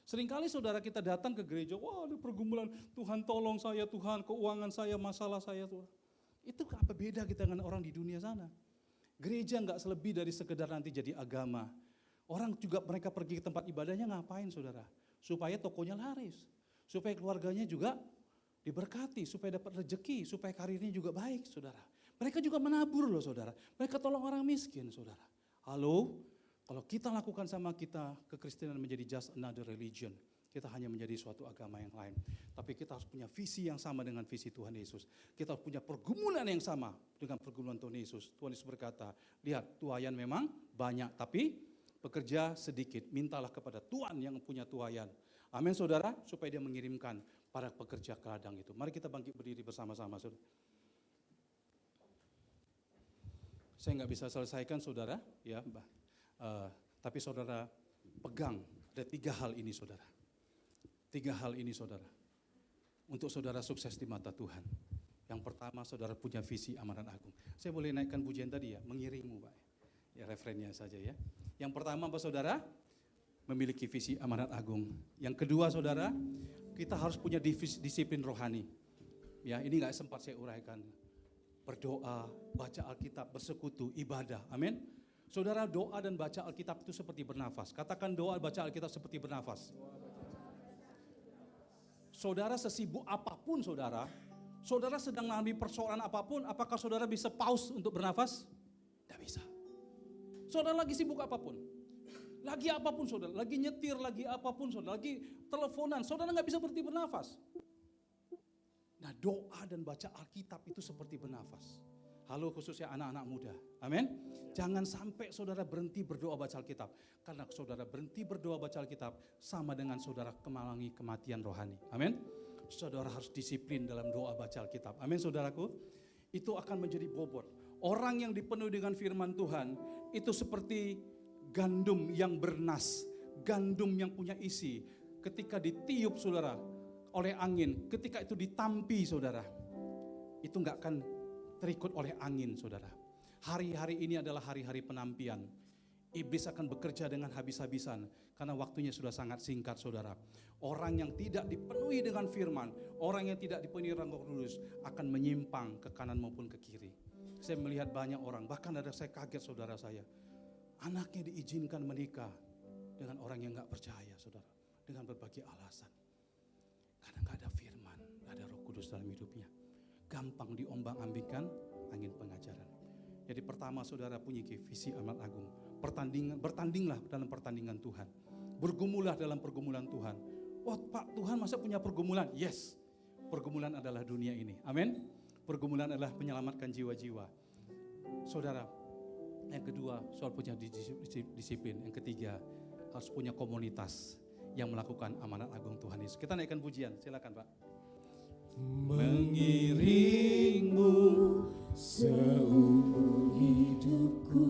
Seringkali saudara kita datang ke gereja, wah ada pergumulan, Tuhan tolong saya Tuhan, keuangan saya, masalah saya Tuhan. Itu apa beda kita dengan orang di dunia sana? Gereja enggak selebih dari sekedar nanti jadi agama. Orang juga mereka pergi ke tempat ibadahnya ngapain saudara? Supaya tokonya laris, supaya keluarganya juga diberkati, supaya dapat rezeki, supaya karirnya juga baik saudara. Mereka juga menabur loh saudara, mereka tolong orang miskin saudara. Halo? Kalau kita lakukan sama kita, kekristenan menjadi just another religion. Kita hanya menjadi suatu agama yang lain. Tapi kita harus punya visi yang sama dengan visi Tuhan Yesus. Kita harus punya pergumulan yang sama dengan pergumulan Tuhan Yesus. Tuhan Yesus berkata, lihat tuaian memang banyak, tapi pekerja sedikit. Mintalah kepada Tuhan yang punya tuaian. Amin saudara, supaya dia mengirimkan para pekerja ke ladang itu. Mari kita bangkit berdiri bersama-sama saudara. Saya nggak bisa selesaikan saudara, ya Mbak. Tapi saudara pegang, ada 3 hal ini saudara. 3 hal ini saudara. Untuk saudara sukses di mata Tuhan. Yang pertama saudara punya visi amanat agung. Saya boleh naikkan pujian tadi ya, mengiringmu Pak. Ya referennya saja ya. Yang pertama apa saudara? Memiliki visi amanat agung. Yang kedua saudara, kita harus punya disiplin rohani. Ya ini gak sempat saya uraikan. Berdoa, baca Alkitab, bersekutu, ibadah. Amin. Saudara, doa dan baca Alkitab itu seperti bernafas. Katakan doa baca Alkitab seperti bernafas. Saudara sesibuk apapun saudara sedang mengalami persoalan apapun, apakah saudara bisa pause untuk bernafas? Tidak bisa. Saudara lagi sibuk apapun. Lagi apapun saudara, lagi nyetir, lagi apapun saudara, lagi teleponan, saudara nggak bisa berhenti bernafas. Nah doa dan baca Alkitab itu seperti bernafas. Halo khususnya anak-anak muda, amin. Jangan sampai saudara berhenti berdoa baca Alkitab. Karena saudara berhenti berdoa baca Alkitab sama dengan saudara mengalami kematian rohani, amin. Saudara harus disiplin dalam doa baca Alkitab, amin saudaraku. Itu akan menjadi bobot. Orang yang dipenuhi dengan firman Tuhan itu seperti gandum yang bernas, gandum yang punya isi. Ketika ditiup saudara oleh angin, ketika itu ditampi saudara, itu enggak akan terikut oleh angin saudara. Hari-hari ini adalah hari-hari penampian. Iblis akan bekerja dengan habis-habisan karena waktunya sudah sangat singkat saudara. Orang yang tidak dipenuhi dengan firman, orang yang tidak dipenuhi dengan Roh Kudus akan menyimpang ke kanan maupun ke kiri. Saya melihat banyak orang, bahkan ada saya kaget saudara saya. Anaknya diizinkan menikah dengan orang yang gak percaya saudara. Dengan berbagai alasan. Karena gak ada firman, gak ada Roh Kudus dalam hidupnya. Gampang diombang-ambingkan angin pengajaran. Jadi pertama saudara punya visi amanat agung. Bertandinglah dalam pertandingan Tuhan. Bergumulah dalam pergumulan Tuhan. Oh Pak, Tuhan masa punya pergumulan? Yes, pergumulan adalah dunia ini. Amin. Pergumulan adalah menyelamatkan jiwa-jiwa. Saudara, yang kedua soal punya disiplin. Yang ketiga harus punya komunitas yang melakukan amanat agung Tuhan Yesus. Kita naikkan pujian, silakan Pak. Mengiringmu seumur hidupku.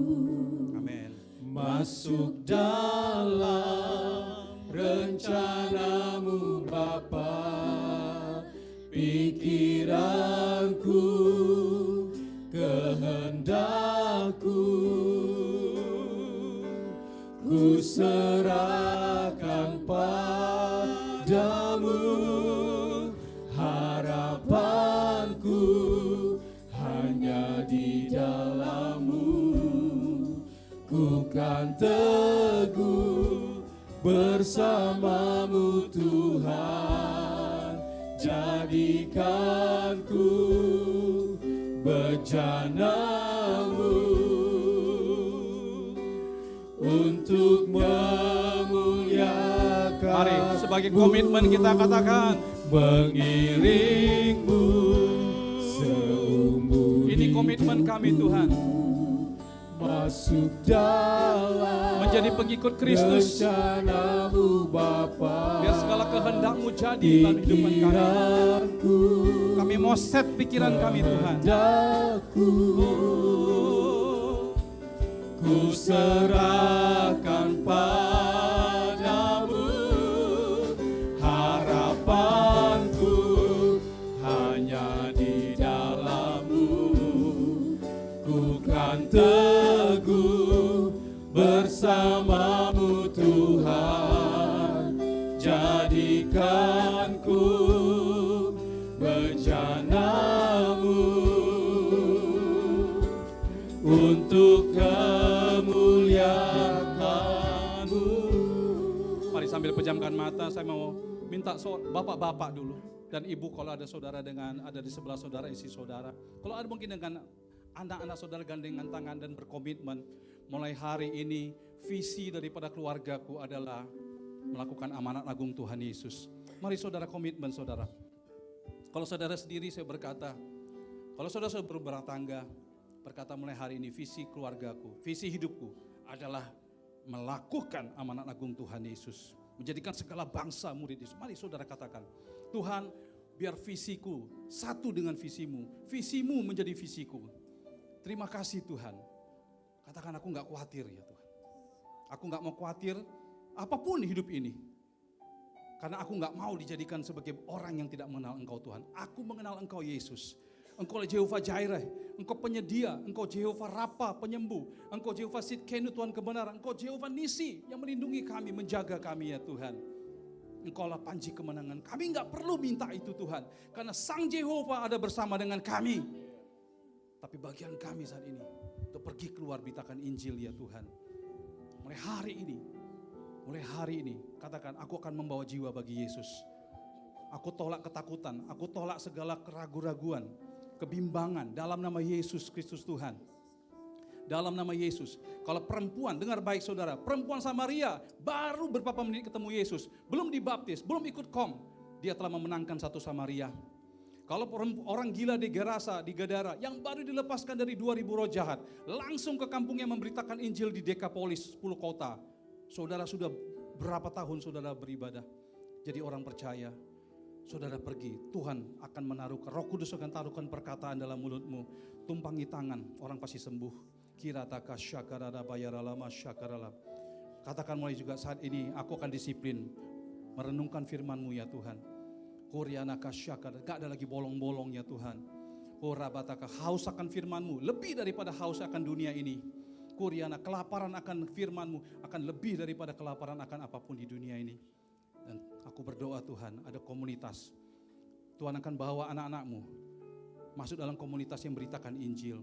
Amin. Masuk dalam rencanamu Bapa. Pikiranku, kehendakku, ku serahkan padamu. Harapanku hanya di dalam-Mu, ku kan teguh bersama-Mu Tuhan. Jadikanku bejana-Mu untuk memuliakan. Mari sebagai komitmen kita katakan, mengiringmu seumur ini komitmen kami Tuhan. masuk dalam menjadi pengikut Kristus. Rencanamu Bapa, Biar segala kehendak-Mu jadi dalam kehidupan kami. pikiranku, Kami mau set pikiran kami Tuhan. daku, ku serahkan padamu. Harapanku hanya di dalam-Mu. Ku kan teguh bersama-Mu Tuhan. Jadikan ku bejana-Mu untuk kemuliaan-Mu. Mari sambil pejamkan mata, saya mau minta bapak-bapak dulu dan ibu kalau ada saudara ada di sebelah saudara, isi saudara. Kalau ada mungkin dengan anak-anak saudara gandengan tangan dan berkomitmen, mulai hari ini visi daripada keluargaku adalah melakukan amanat agung Tuhan Yesus. Mari saudara komitmen saudara. Kalau saudara sendiri saya berkata, kalau saudara berumah tangga, berkata mulai hari ini visi keluargaku, visi hidupku adalah melakukan amanat agung Tuhan Yesus. Menjadikan segala bangsa murid Yesus. Mari saudara katakan, Tuhan biar visiku satu dengan visimu, visimu menjadi visiku. Terima kasih Tuhan. Katakan aku gak khawatir ya Tuhan. Aku gak mau khawatir apapun hidup ini. Karena aku gak mau dijadikan sebagai orang yang tidak mengenal Engkau Tuhan. Aku mengenal Engkau Yesus. Engkau Jehovah Jireh, Engkau penyedia, Engkau Jehovah Rafa penyembuh, Engkau Jehovah Sidkenu Tuhan kebenaran, Engkau Jehovah Nisi yang melindungi kami, menjaga kami ya Tuhan. Engkau lah panji kemenangan. Kami gak perlu minta itu Tuhan, karena Sang Jehovah ada bersama dengan kami. Tapi bagian kami saat ini untuk pergi keluar beritakan Injil ya Tuhan. Mulai hari ini katakan aku akan membawa jiwa bagi Yesus. Aku tolak ketakutan, aku tolak segala keraguan-raguan, kebimbangan dalam nama Yesus Kristus Tuhan. Dalam nama Yesus. Kalau perempuan, dengar baik saudara, perempuan Samaria baru beberapa menit ketemu Yesus, belum dibaptis, belum ikut kom, dia telah memenangkan satu Samaria. Kalau orang gila di Gerasa, di Gadara, yang baru dilepaskan dari 2000 roh jahat, langsung ke kampungnya memberitakan Injil di Dekapolis, 10 kota. Saudara sudah berapa tahun saudara beribadah, jadi orang percaya. Saudara pergi, Tuhan akan menaruh, Roh Kudus akan taruhkan perkataan dalam mulutmu. Tumpangi tangan, orang pasti sembuh. Kirataka syakarada bayaralama syakarala. Katakan mulai juga saat ini, aku akan disiplin merenungkan firman-Mu ya Tuhan. Kurianaka syakar, gak ada lagi bolong-bolong ya Tuhan. Rabataka, haus akan firman-Mu, lebih daripada haus akan dunia ini. Kuriana, kelaparan akan firman-Mu, akan lebih daripada kelaparan akan apapun di dunia ini. Dan aku berdoa Tuhan, ada komunitas. Tuhan akan bawa anak-anak-Mu masuk dalam komunitas yang beritakan Injil.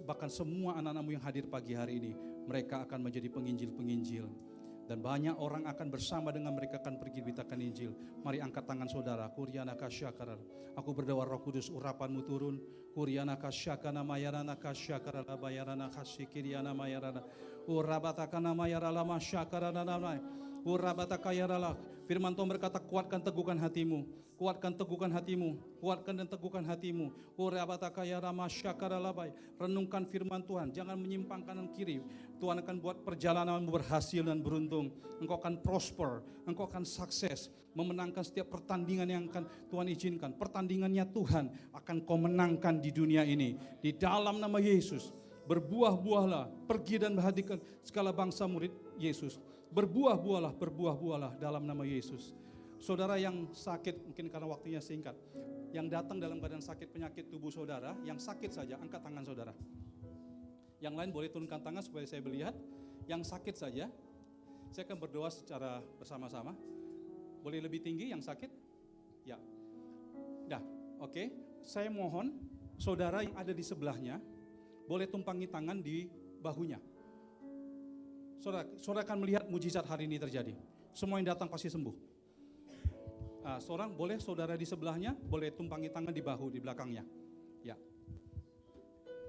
Bahkan semua anak-anak-Mu yang hadir pagi hari ini, mereka akan menjadi penginjil-penginjil. Dan banyak orang akan bersama dengan mereka akan pergi beritakan Injil. Mari angkat tangan saudara. Kuriana kasyakarar. Aku berdoa Roh Kudus urapan-Mu turun. Kuriana kasyakana mayarana kasyakarala bayarana kasyikiriana mayarana. Urabatakana mayarala masyakarana namai. Urabatakayarala. Firman Tuhan berkata, kuatkan teguhkan hatimu. Kuatkan teguhkan hatimu. Kuatkan dan teguhkan hatimu. Urabatakayara masyakaralabai. Renungkan firman Tuhan. Jangan menyimpang kanan kiri. Tuhan akan buat perjalananmu berhasil dan beruntung. Engkau akan prosper. Engkau akan sukses. Memenangkan setiap pertandingan yang akan Tuhan izinkan. Pertandingannya Tuhan akan kau menangkan di dunia ini. Di dalam nama Yesus. Berbuah-buahlah. Pergi dan perhatikan segala bangsa murid Yesus. Berbuah-buahlah dalam nama Yesus. Saudara yang sakit, mungkin karena waktunya singkat, yang datang dalam keadaan sakit penyakit tubuh saudara, yang sakit saja, angkat tangan saudara. Yang lain boleh turunkan tangan supaya saya melihat. Yang sakit saja, saya akan berdoa secara bersama-sama. Boleh lebih tinggi yang sakit? Ya. Dah, oke. Saya mohon saudara yang ada di sebelahnya, boleh tumpangi tangan di bahunya. Saudara akan melihat mujizat hari ini terjadi. Semua yang datang pasti sembuh. Seorang boleh saudara di sebelahnya, boleh tumpangi tangan di bahu, di belakangnya. Ya.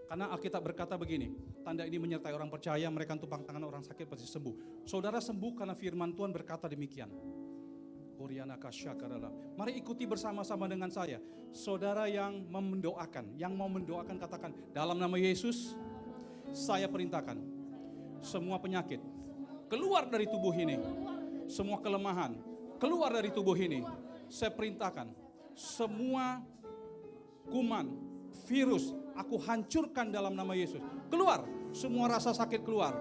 Karena Alkitab berkata begini, tanda ini menyertai orang percaya, mereka tumpang tangan orang sakit pasti sembuh. Saudara sembuh karena firman Tuhan berkata demikian. Mari ikuti bersama-sama dengan saya. Saudara yang mau mendoakan katakan, dalam nama Yesus, saya perintahkan semua penyakit, keluar dari tubuh ini. Semua kelemahan keluar dari tubuh ini. Saya perintahkan semua kuman, virus, aku hancurkan dalam nama Yesus. Keluar, semua rasa sakit keluar.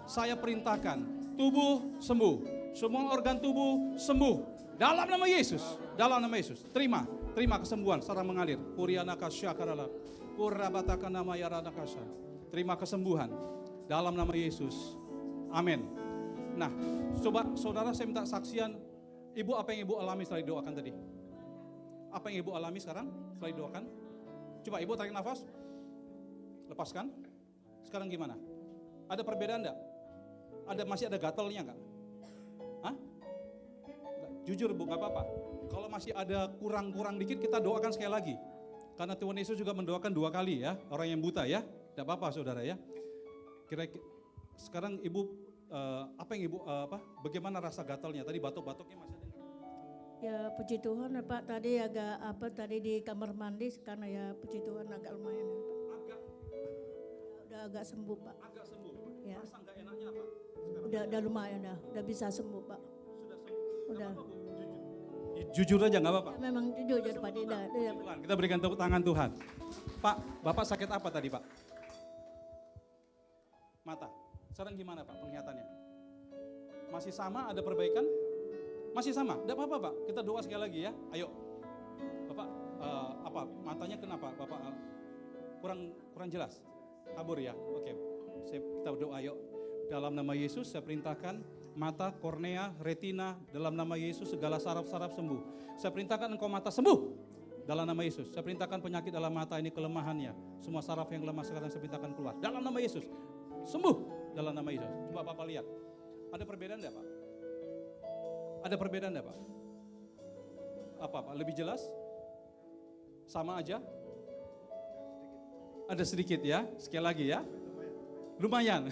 Saya perintahkan tubuh sembuh, semua organ tubuh sembuh dalam nama Yesus. Dalam nama Yesus. Terima kesembuhan secara mengalir. Purianaka syakarala, purabataka nama yaranakasa. Terima kesembuhan dalam nama Yesus. Amin. Nah, coba saudara saya minta saksian, ibu apa yang ibu alami setelah didoakan tadi? Apa yang ibu alami sekarang setelah didoakan? Coba ibu tarik nafas, lepaskan. Sekarang gimana? Ada perbedaan enggak? Masih ada gatalnya enggak? Hah? Enggak. Jujur bu, enggak apa-apa. Kalau masih ada kurang-kurang dikit kita doakan sekali lagi. Karena Tuhan Yesus juga mendoakan 2 kali ya, orang yang buta ya. Enggak apa-apa saudara ya. Kira-kira sekarang ibu apa yang ibu bagaimana rasa gatalnya? Tadi batuk-batuknya masih ada enggak? Ya puji Tuhan ya Pak, tadi tadi di kamar mandi karena ya puji Tuhan agak lumayan ya Pak. Udah agak sembuh Pak. Agak sembuh. Ya. Rasa enggak enaknya apa? Udah lumayan udah bisa sembuh Pak. Sudah sembuh. Udah. Jujur aja enggak apa-apa. Ya, memang jujur Pak tidak. Tuhan, kita berikan tepuk tangan Tuhan. Pak, Bapak sakit apa tadi Pak? Mata. Sekarang gimana Pak penglihatannya? Masih sama, ada perbaikan? Masih sama? Tidak apa-apa Pak, kita doa sekali lagi ya. Ayo. Bapak, matanya kenapa Bapak kurang jelas? Kabur ya? Oke, kita doa yuk. Dalam nama Yesus saya perintahkan mata, kornea, retina, dalam nama Yesus segala saraf-saraf sembuh. Saya perintahkan engkau mata sembuh. Dalam nama Yesus, saya perintahkan penyakit dalam mata ini kelemahannya. Semua saraf yang lemah sekarang saya perintahkan keluar. Dalam nama Yesus, sembuh. Dalam nama Yesus. Coba Bapak lihat. Ada perbedaan enggak Pak? Ada perbedaan enggak Pak? Apa Pak? Lebih jelas? Sama aja? Ada sedikit ya? Sekali lagi ya? Lumayan.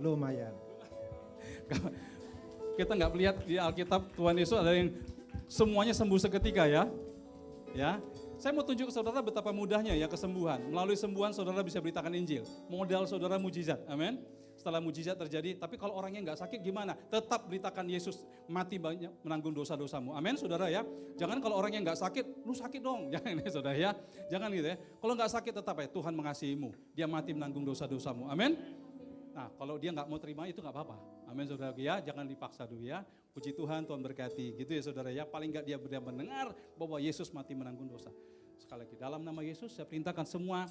Lumayan. Kita nggak melihat di Alkitab Tuhan Yesus ada yang semuanya sembuh seketika ya. Ya. Saya mau tunjuk ke saudara betapa mudahnya ya kesembuhan. Melalui sembuhan saudara bisa beritakan Injil. Modal saudara mujizat. Amin. Setelah mujizat terjadi, tapi kalau orangnya nggak sakit gimana? Tetap beritakan Yesus mati banyak menanggung dosa-dosamu. Amin, saudara ya. Jangan kalau orangnya nggak sakit, lu sakit dong. Jangan ya saudara ya. Jangan gitu ya. Kalau nggak sakit tetap ya Tuhan mengasihimu. Dia mati menanggung dosa-dosamu. Amin. Nah kalau dia nggak mau terima itu nggak apa-apa. Amin saudara ya. Jangan dipaksa dulu ya. Puji Tuhan, Tuhan berkati. Gitu ya saudara ya. Paling nggak dia mendengar bahwa Yesus mati menanggung dosa. Sekali lagi dalam nama Yesus saya perintahkan semua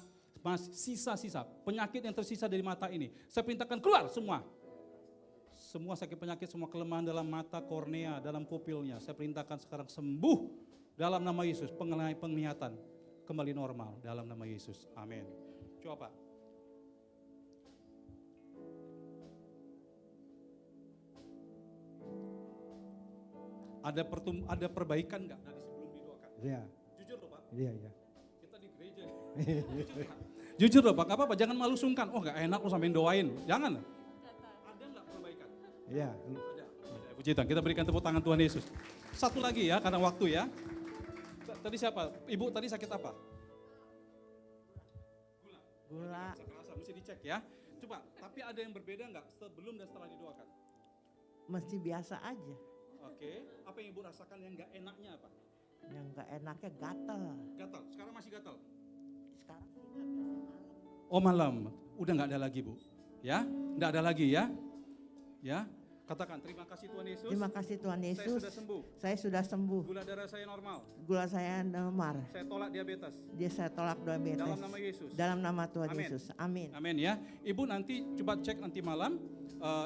sisa-sisa penyakit yang tersisa dari mata ini. Saya perintahkan keluar semua. Semua sakit penyakit, semua kelemahan dalam mata, kornea, dalam pupilnya. Saya perintahkan sekarang sembuh dalam nama Yesus. Penglihatan kembali normal dalam nama Yesus. Amin. Coba Pak. Ada perbaikan enggak dari sebelum didoakan? Iya. Jujur loh Pak. Iya. Kita di gereja. Jujur loh Pak, gak apa-apa, jangan malu sungkan. Oh gak enak lo sampai doain, jangan. Ada gak perbaikan? Iya. Ada. Puji Tuhan, kita berikan tepuk tangan Tuhan Yesus. Satu lagi ya, karena waktu ya. Tadi siapa? Ibu tadi sakit apa? Gula. Kerasa, mesti dicek ya. Coba, tapi ada yang berbeda gak sebelum dan setelah didoakan? Mesti biasa aja. Oke, apa yang ibu rasakan yang gak enaknya apa? Yang gak enaknya gatel. Gatal, sekarang masih gatal? Sekarang sih nggak, biasa malam. Oh malam, udah gak ada lagi Bu. Ya, gak ada lagi ya. Ya, katakan terima kasih Tuhan Yesus. Terima kasih Tuhan Yesus. Saya sudah sembuh. Saya sudah sembuh. Gula darah saya normal. Gula saya normal. Saya tolak diabetes. Saya tolak diabetes. Dalam nama Yesus. Dalam nama Tuhan Amin. Yesus. Amin. Amin ya. Ibu nanti coba cek nanti malam.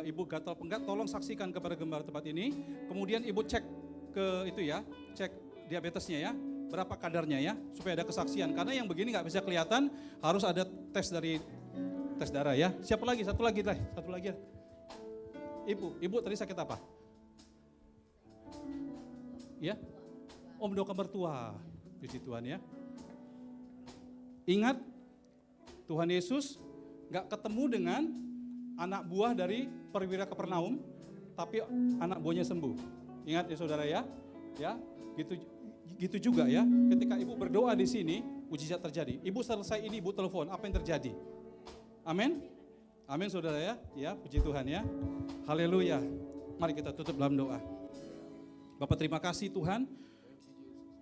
Ibu gatal penggat, tolong saksikan kepada gembala tempat ini. Kemudian ibu cek ke itu ya, cek diabetesnya ya. Berapa kadarnya ya, supaya ada kesaksian. Karena yang begini nggak bisa kelihatan, harus ada tes darah ya. Siapa lagi? Satu lagi. Ibu tadi sakit apa? Ya? Om doa mertua. Puji Tuhan ya. Ingat, Tuhan Yesus nggak ketemu dengan anak buah dari perwira Kapernaum, tapi anak buahnya sembuh. Ingat ya saudara ya, gitu juga ya. Ketika ibu berdoa di sini, mujizat terjadi. Ibu selesai ini, ibu telepon, apa yang terjadi? Amin. Amin saudara ya. Ya, puji Tuhan ya. Haleluya. Mari kita tutup dalam doa. Bapak terima kasih Tuhan.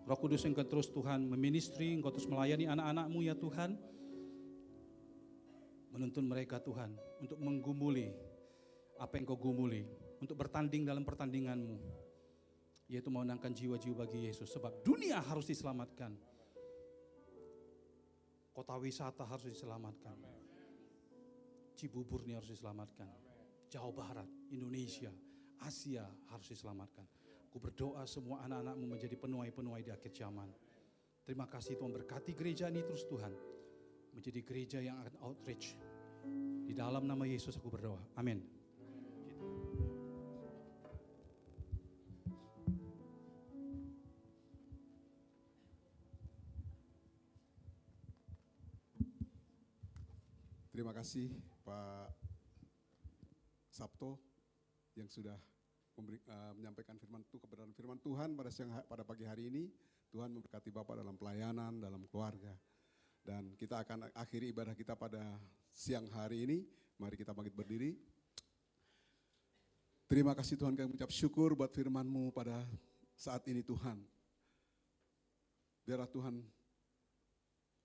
Roh Kudus Engkau terus Tuhan meministri, Engkau terus melayani anak-anak-Mu ya Tuhan. Menuntun mereka Tuhan untuk menggumuli apa yang Kau gumuli. Untuk bertanding dalam pertandingan-Mu. Yaitu memenangkan jiwa-jiwa bagi Yesus. Sebab dunia harus diselamatkan. Kota wisata harus diselamatkan. Cibubur ini harus diselamatkan. Jawa Barat, Indonesia, Asia harus diselamatkan. Aku berdoa semua anak-anak-Mu menjadi penuai-penuai di akhir zaman. Terima kasih Tuhan, berkati gereja ini terus Tuhan. Menjadi gereja yang akan outreach. Di dalam nama Yesus aku berdoa. Amin. Terima kasih Pak Sabto yang sudah menyampaikan kebenaran firman Tuhan pada pagi hari ini. Tuhan memberkati Bapak dalam pelayanan, dalam keluarga. Dan kita akan akhiri ibadah kita pada siang hari ini. Mari kita bangkit berdiri. Terima kasih Tuhan, kami mengucap syukur buat firman-Mu pada saat ini Tuhan. Biarlah Tuhan,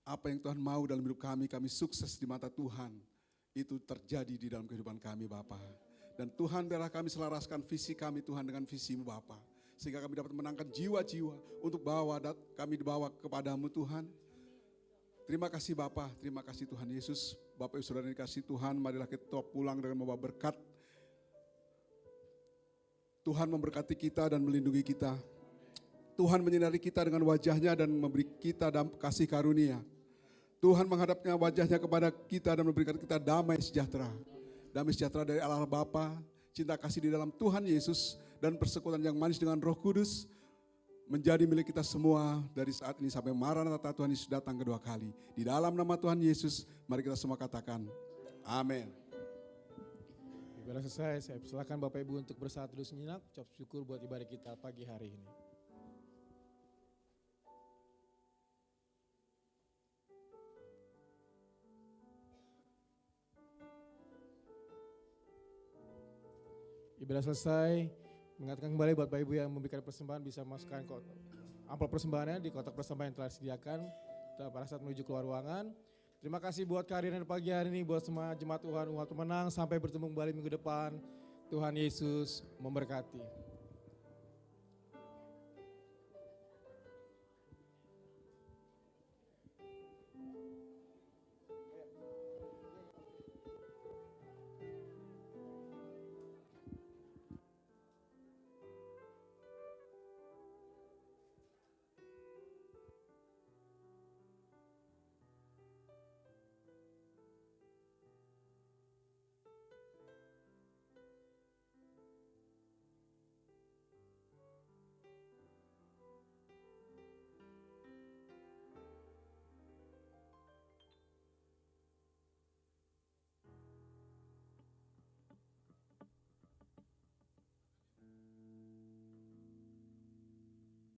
apa yang Tuhan mau dalam hidup kami sukses di mata Tuhan. Itu terjadi di dalam kehidupan kami Bapa. Dan Tuhan biarlah kami selaraskan visi kami Tuhan dengan visi-Mu Bapa. Sehingga kami dapat menangkan jiwa-jiwa untuk kami dibawa kepadamu Tuhan. Terima kasih Bapa, terima kasih Tuhan Yesus. Bapak Ibu Saudara dikasih Tuhan, marilah kita pulang dengan membawa berkat. Tuhan memberkati kita dan melindungi kita. Tuhan menyinari kita dengan wajahnya dan memberi kita kasih karunia. Tuhan menghadapnya wajahnya kepada kita dan memberikan kita damai sejahtera. Damai sejahtera dari Allah Bapa, cinta kasih di dalam Tuhan Yesus, dan persekutuan yang manis dengan Roh Kudus menjadi milik kita semua dari saat ini sampai Maranatha Tuhan Yesus datang kedua kali. Di dalam nama Tuhan Yesus, mari kita semua katakan, amin. Ibadah selesai, saya silakan Bapak Ibu untuk bersaat dulu sejenak, ucap syukur buat ibadah kita pagi hari ini. Ibadah selesai, mengingatkan kembali buat Bapak Ibu yang memberikan persembahan bisa masukkan amplop persembahannya di kotak persembahan yang telah disediakan pada saat menuju keluar ruangan. Terima kasih buat kehadiran pagi hari ini, buat semua jemaat Tuhan, umat pemenang, sampai bertemu kembali minggu depan. Tuhan Yesus memberkati.